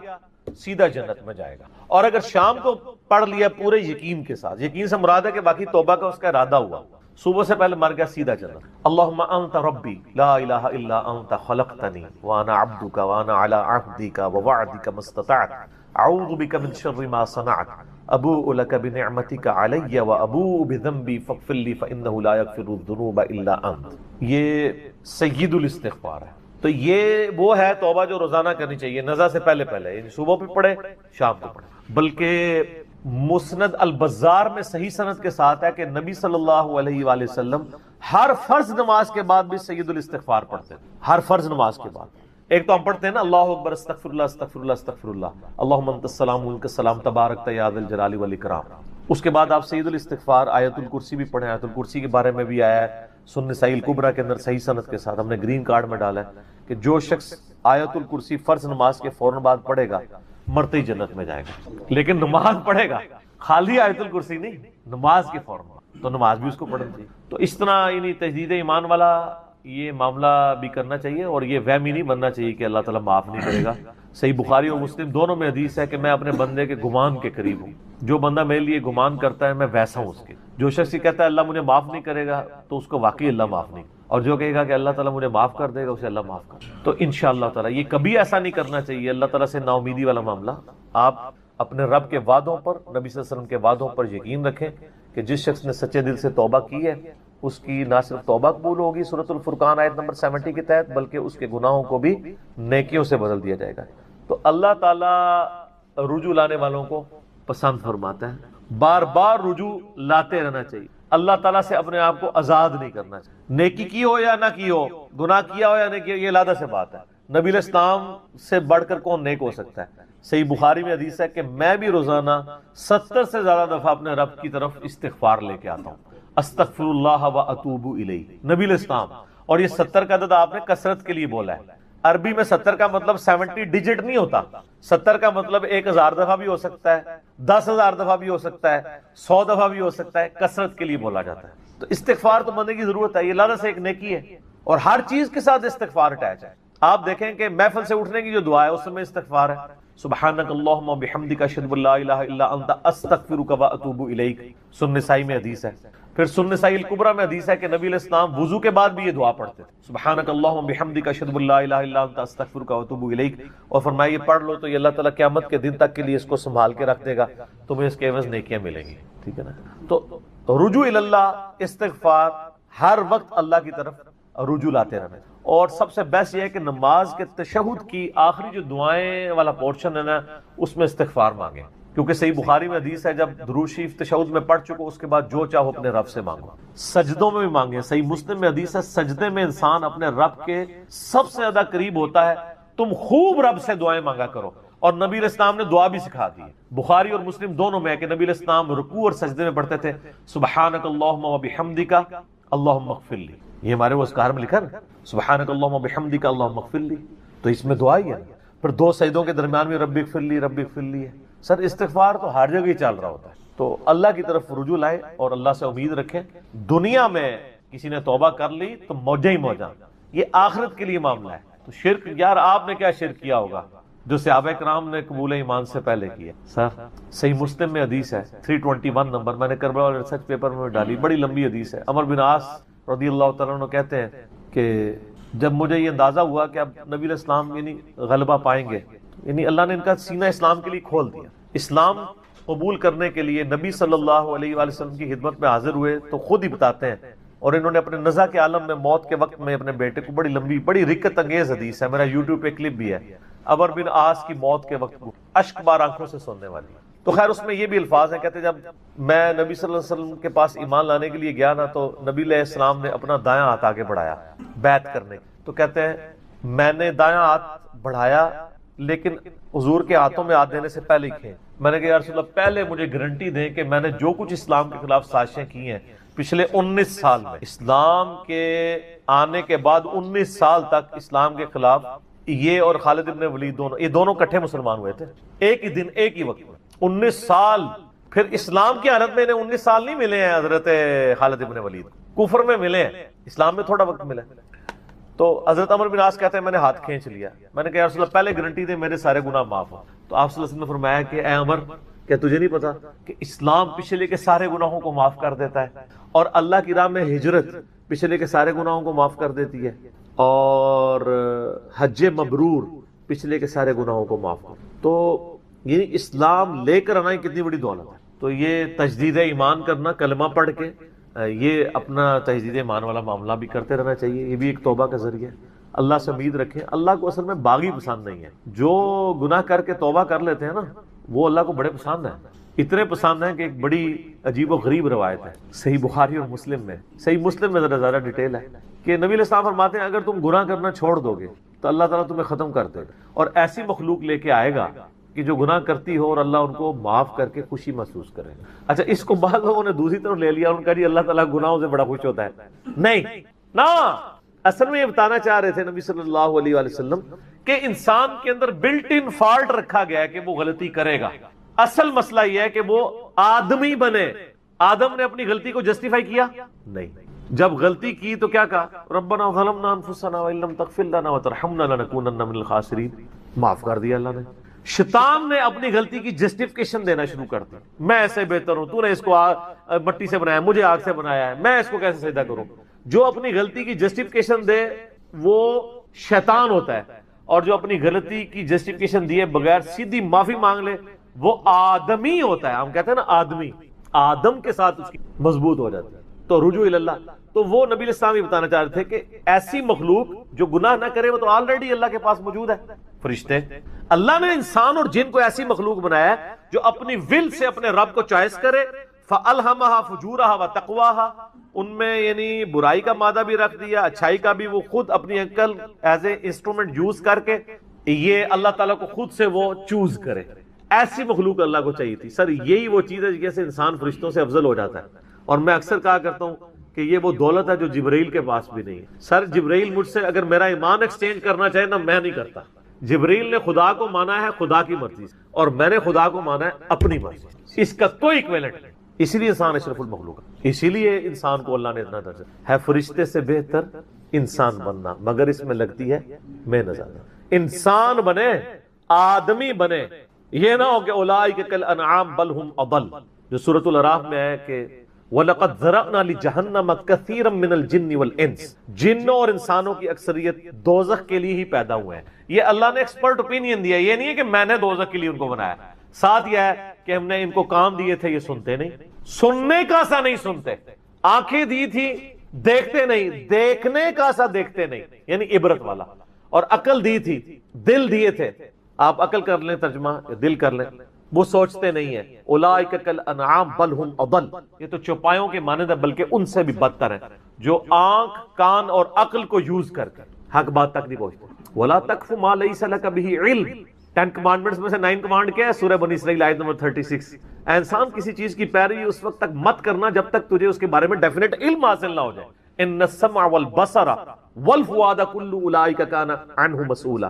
سیدھا جنت میں جائے گا. اور اگر شام کو پڑھ لیا پورے یقین کے ساتھ، یقین سے مراد ہے کہ باقی توبہ کا اس کا ارادہ ہوا، صبح سے پہلے مر گیا سیدھا جنت. اللہم انت ربی لا الہ الا انت خلقتنی وانا عبدک وانا علی عہدک ووعدک ما استطعت اعوذ بک من شر ما صنعت ابوء لک بنعمتک علی وابوء بذنبی فاغفر لی فانہ لا یغفر الذنوب الا انت. یہ سید الاستغفار ہے. تو یہ وہ ہے توبہ جو روزانہ کرنی چاہیے، نزا سے پہلے پہلے، یعنی صبح بھی پڑھے شام کو پڑھے. بلکہ مسند البزار میں صحیح سند کے ساتھ ہے کہ نبی صلی اللہ علیہ وآلہ وسلم ہر فرض نماز کے بعد بھی سید الاستغفار پڑھتے ہیں. ہر فرض نماز کے بعد ایک تو ہم پڑھتے ہیں نا اللہ اکبر استغفر اللہ استغفر اللہ استغفر اللہ اللہم انت السلام منک السلام تبارکت یا ذا الجلال والاکرام. اس کے بعد آپ سید الاستغفار آیت الکرسی بھی پڑھیں. آیت الکرسی کے بارے میں بھی آیا ہے سنن نسائی الکبریٰ کے اندر صحیح سند کے ساتھ، ہم نے گرین کارڈ میں ڈالا ہے کہ جو شخص آیت الکرسی فرض نماز کے فوراً بعد پڑھے گا مرتے ہی جنت میں جائے گا. لیکن نماز پڑھے گا، خالی آیت الکرسی نہیں، نماز کے فوراً بعد، تو نماز بھی اس کو پڑھنی چاہیے. تو اس طرح یعنی تجدید ایمان والا یہ معاملہ بھی کرنا چاہیے، اور یہ وہمی نہیں بننا چاہیے کہ اللہ تعالیٰ معاف نہیں کرے گا. صحیح بخاری اور مسلم دونوں میں حدیث ہے کہ میں اپنے بندے کے گمان کے قریب ہوں. جو بندہ میرے لیے گمان کرتا ہے میں ویسا ہوں اس کے. جو شخص یہ کہتا ہے اللہ مجھے معاف نہیں کرے گا تو اس کو واقعی اللہ معاف نہیں، اور جو کہے گا کہ اللہ تعالیٰ مجھے معاف کر دے گا اسے اللہ معاف کر. تو انشاءاللہ تعالیٰ یہ کبھی ایسا نہیں کرنا چاہیے اللہ تعالیٰ سے نا امیدی والا معاملہ. آپ اپنے رب کے وعدوں پر، نبی صلی اللہ علیہ وسلم کے وعدوں پر یقین رکھیں کہ جس شخص نے سچے دل سے توبہ کی ہے اس کی نہ صرف توبہ قبول ہوگی سورۃ الفرقان آیت نمبر 70 کے تحت، بلکہ اس کے گناہوں کو بھی نیکیوں سے بدل دیا جائے گا. تو اللہ تعالیٰ رجوع لانے والوں کو پسند فرماتا ہے. بار بار رجوع لاتے رہنا چاہیے. اللہ تعالیٰ سے اپنے آپ کو آزاد نہیں کرنا چاہیے. نیکی کی ہو یا نہ کی ہو، گناہ کیا ہو یا نہیں کیا، یہ علیحدہ سے بات ہے. نبی علیہ السلام سے بڑھ کر کون نیک ہو سکتا ہے؟ صحیح بخاری میں حدیث ہے کہ میں بھی روزانہ 70 سے زیادہ دفعہ اپنے رب کی طرف استغفار لے کے آتا ہوں. استغفر اللہ و اتوب الیہ، نبی علیہ السلام. اور یہ 70 کا عدد آپ نے کثرت کے لیے بولا ہے. عربی میں 70 کا مطلب 70 ڈیجٹ نہیں ہوتا. 70 کا مطلب 1000 دفعہ بھی ہو سکتا ہے، 10,000 دفعہ بھی ہو سکتا ہے، 100 دفعہ بھی ہو سکتا ہے. کثرت کے لیے بولا جاتا ہے. تو استغفار تو بندے کی ضرورت ہے، یہ اللہ سے ایک نیکی ہے، اور ہر چیز کے ساتھ استغفار اٹیچ ہے. آپ دیکھیں کہ محفل سے اٹھنے کی جو دعا ہے اس میں استغفار ہے. سبحانک اللہم و بحمدک اشہد ان لا الہ الا انت استغفرک و اتوب الیک، سنن نسائی میں حدیث ہے. پھر سنن نسائی الکبریٰ میں حدیث ہے کہ نبی علیہ السلام وضو کے بعد بھی یہ دعا پڑھتے تھے، سبحانک اللہم و بحمدک اشہد ان لا الہ الا انت استغفرک و اتوب الیک. اور فرمایا یہ پڑھ لو تو یہ اللہ تعالیٰ قیامت کے دن تک کے لیے اس کو سنبھال کے رکھ دے گا، تمہیں اس کے عوض نیکیاں ملیں گی. ٹھیک ہے نا. تو رجوع اللہ، استغفار، ہر وقت اللہ کی طرف رجوع لاتے رہنا. اور سب سے بیسٹ یہ ہے کہ نماز کے تشہد کی آخری جو دعائیں والا پورشن ہے نا اس میں استغفار مانگیں، کیونکہ صحیح بخاری میں حدیث ہے جب درود شریف تشہد میں پڑھ چکو اس کے بعد جو چاہو اپنے رب سے مانگو. سجدوں میں بھی مانگیں. صحیح مسلم میں حدیث ہے سجدے میں انسان اپنے رب کے سب سے زیادہ قریب ہوتا ہے. تم خوب رب سے دعائیں مانگا کرو. اور نبی علیہ السلام نے دعا بھی سکھا دی ہے۔ بخاری اور مسلم دونوں میں ہے کہ نبی علیہ السلام رکوع اور سجدے میں پڑھتے تھے سبحانک اللہم و بحمدک اللہم اغفر لی، یہ ہمارے وہ اذکار میں لکھا نا سبحانک اللہم و بحمدک اللہم اغفر لی، تو اس میں دعا ہی ہے۔ پھر دو سجدوں کے درمیان میں رب اغفر لی رب اغفر لی ہے۔ سر استغفار تو ہر جگہ ہی چل رہا ہوتا ہے، تو اللہ کی طرف رجوع لائے اور اللہ سے امید رکھیں۔ دنیا میں کسی نے توبہ کر لی تو موجہ ہی موجہ، یہ آخرت کے لیے معاملہ ہے۔ تو شرک، یار آپ نے کیا شرک کیا ہوگا جو صحابہ کرام نے قبول ایمان سے پہلے کیا؟ سر صحیح مسلم میں حدیث ہے 321 نمبر، میں نے کربلا والے ریسرچ پیپر میں ڈالی، بڑی لمبی حدیث ہے۔ عمر بن عاص رضی اللہ تعالیٰ عنہ کہتے ہیں کہ جب مجھے یہ اندازہ ہوا کہ اب نبی علیہ السلام یعنی غلبہ پائیں گے، یعنی اللہ نے ان کا سینہ اسلام کے لیے کھول دیا، اسلام قبول کرنے کے لیے نبی صلی اللہ علیہ وآلہ وسلم کی خدمت میں حاضر ہوئے، تو خود ہی بتاتے ہیں، اور انہوں نے اپنے نزع کے عالم میں موت کے وقت میں اپنے بیٹے کو، بڑی لمبی بڑی رکت انگیز حدیث ہے، میرا یوٹیوب پہ کلپ بھی ہے، عمر بن عاص کی موت کے وقت اشک بار آنکھوں سے سننے والی۔ تو خیر اس میں یہ بھی الفاظ ہیں، کہتے جب میں نبی صلی اللہ علیہ وسلم کے پاس ایمان لانے کے لیے گیا نا، تو نبی علیہ السلام نے اپنا دایاں ہاتھ آگے بڑھایا بیعت کرنے، تو کہتے ہیں میں نے دایاں ہاتھ بڑھایا لیکن حضور کے ہاتھوں میں ہاتھ دینے سے پہلے ہی کھیں، میں نے کہا یا رسول اللہ پہلے مجھے گارنٹی دیں کہ میں نے جو کچھ اسلام کے خلاف سازشیں کی ہیں پچھلے 19 سال میں، اسلام کے آنے کے بعد 19 سال تک اسلام کے خلاف یہ اور خالد ابن ولید دونوں، یہ دونوں کٹھے مسلمان ہوئے تھے ایک ہی دن ایک ہی وقت میں، 19 سال۔ پھر اسلام کی حالت میں انہیں 19 سال نہیں ملے ہیں حضرت خالد ابن ولید، کفر میں ملے ہیں، اسلام میں تھوڑا وقت ملا۔ تو حضرت عمر بن عاص کہتے ہیں میں نے ہاتھ کھینچ لیا، میں نے کہا یا رسول اللہ پہلے گارنٹی دے میرے سارے گناہ معاف ہو۔ تو آپ صلی اللہ علیہ وسلم نے فرمایا کہ اے عمر، کیا تجھے نہیں پتا کہ اسلام پچھلے کے سارے گناہوں کو معاف کر دیتا ہے، اور اللہ کی راہ میں ہجرت پچھلے کے سارے گناہوں کو معاف کر دیتی ہے، اور حج مبرور پچھلے کے سارے گناہوں کو معاف کر۔ تو یہ اسلام لے کر آنا کتنی بڑی دولت ہے۔ تو یہ تجدید ایمان کرنا، کلمہ پڑھ کے یہ اپنا تجدید ایمان والا معاملہ بھی کرتے رہنا چاہیے، یہ بھی ایک توبہ کا ذریعہ ہے۔ اللہ سے امید رکھیں، اللہ کو اصل میں باغی پسند نہیں ہے، جو گناہ کر کے توبہ کر لیتے ہیں نا وہ اللہ کو بڑے پسند ہیں، اتنے پسند ہیں کہ ایک بڑی عجیب و غریب روایت ہے صحیح بخاری اور مسلم میں، صحیح مسلم میں ذرا زیادہ ڈیٹیل ہے کہ نبی علیہ السلام فرماتے ہیں اگر تم گناہ کرنا چھوڑ دو گے تو اللہ تعالیٰ تمہیں ختم کر دے گا، اور ایسی مخلوق لے کے آئے گا کہ جو گناہ کرتی ہو اور اللہ ان کو معاف کر کے خوشی محسوس کرے گا۔ اچھا اس کو بعض لوگوں نے دوسری طرف لے لیا، ان کا جی اللہ تعالیٰ گناہوں سے بڑا خوش ہوتا ہے، نہیں نا، اصل میں یہ بتانا چاہ رہے تھے نبی صلی اللہ علیہ وآلہ وسلم کہ انسان کے اندر بلٹ ان فالٹ رکھا گیا ہے کہ وہ غلطی کرے گا، اصل مسئلہ یہ ہے کہ وہ آدمی بنے۔ آدم نے اپنی غلطی کو جسٹیفائی کیا نہیں، جب غلطی کی تو کیا کہا ربنا ظلمنا انفسنا وان لم تغفر لنا وترحمنا لنکونن من الخاسرین، معاف کر دیا اللہ نے۔ شیطان نے اپنی غلطی کی جسٹیفیکیشن دینا شروع کر دی، میں ایسے بہتر ہوں، تو نے اس کو مٹی سے بنایا، مجھے آگ سے بنایا ہے، میں اس کو کیسے سجدہ کروں۔ جو اپنی غلطی کی جسٹیفیکیشن دے وہ شیطان ہوتا ہے، اور جو اپنی غلطی کی جسٹیفیکیشن دیے بغیر سیدھی معافی مانگ لے وہ آدمی ہوتا ہے۔ ہم کہتے ہیں نا آدمی، آدم کے ساتھ اس کی مضبوط ہو جاتی ہے، تو رجوع اللہ۔ تو وہ نبی علیہ السلام یہ بتانا چاہ رہے تھے کہ ایسی مخلوق جو گناہ نہ کرے وہ تو آلریڈی اللہ کے پاس موجود ہے، فرشتے۔ اللہ نے انسان اور جن کو ایسی مخلوق بنایا ہے جو اپنی ول سے اپنے رب کو چوائس کرے، فَأَلْهَمَهَا فُجُورَهَا وَتَقْوَاهَا، ان میں یعنی برائی کا مادہ بھی رکھ دیا، اچھائی کا بھی، وہ خود اپنی عقل ایز اے انسٹرومنٹ یوز کر کے یہ اللہ تعالیٰ کو خود سے وہ چوز کرے۔ ایسی مخلوق اللہ کو چاہیے تھی۔ سر یہی وہ چیز ہے جیسے انسان فرشتوں سے افضل ہو جاتا ہے، اور میں اکثر کہا کرتا ہوں کہ یہ وہ دولت ہے جو جبرائیل کے پاس بھی نہیں ہے۔ سر جبرائیل مجھ سے اگر میرا ایمان ایکسچینج کرنا چاہے نا، میں نہیں کرتا۔ جبرائیل نے خدا کو مانا ہے خدا کی مرضی سے، اور میں نے خدا کو مانا ہے اپنی مرضی سے، اس کا کوئی ایکویلنٹ نہیں۔ اسی لیے انسان اشرف المخلوق ہے، اسی لیے انسان کو اللہ نے اتنا درجہ ہے فرشتے سے بہتر انسان بننا، مگر اس میں لگتی ہے محنت زیادہ۔ انسان بنے، آدمی بنے، یہ نہ ہو کہ اولئک کالانعام بل هم اضل، جو سورۃ الاعراف میں ہے کہ وَلَقَدْ ذَرَأْنَا لِجَهَنَّمَ كَثِيرًا مِنَ الْجِنِّ وَالْإِنسِ، جنوں اور انسانوں کی اکثریت دوزخ کے لیے ہی پیدا ہوئے ہیں۔ یہ اللہ نے ایکسپرٹ اوپینین دیا، یہ نہیں ہے کہ میں نے دوزخ کے لیے ان کو بنایا۔ ساتھ یہ ہے کہ ہم نے ان کو کام دیے تھے، یہ سنتے نہیں، سننے کا سا نہیں سنتے، آنکھیں دی تھی دیکھتے نہیں، دیکھنے کا سا دیکھتے نہیں، یعنی عبرت والا، اور عقل دی تھی، دل دیے تھے، آپ عقل کر لیں ترجمہ، دل کر لیں، وہ سوچتے نہیں ہیں۔ اولئک کالانعام بل هم اضل، یہ تو چوپایوں کے مانند ہے بلکہ ان سے بھی بدتر ہے، جو آنکھ کان اور عقل کو یوز کر حق بات تک نہیں پہنچتے۔ ولا تقف ما ليس لك به علم، 10 کمانڈمنٹس میں سے 9 کمانڈ کیا ہے؟ سورہ بنی اسرائیل آیت نمبر 36، اے انسان کسی چیز کی پیروی اس وقت تک مت کرنا جب تک تجھے اس کے بارے میں ڈیفینیٹ علم حاصل نہ ہو جائے. ان السمع والبصر والفؤاد کل اولئک کان عنہ مسئولا.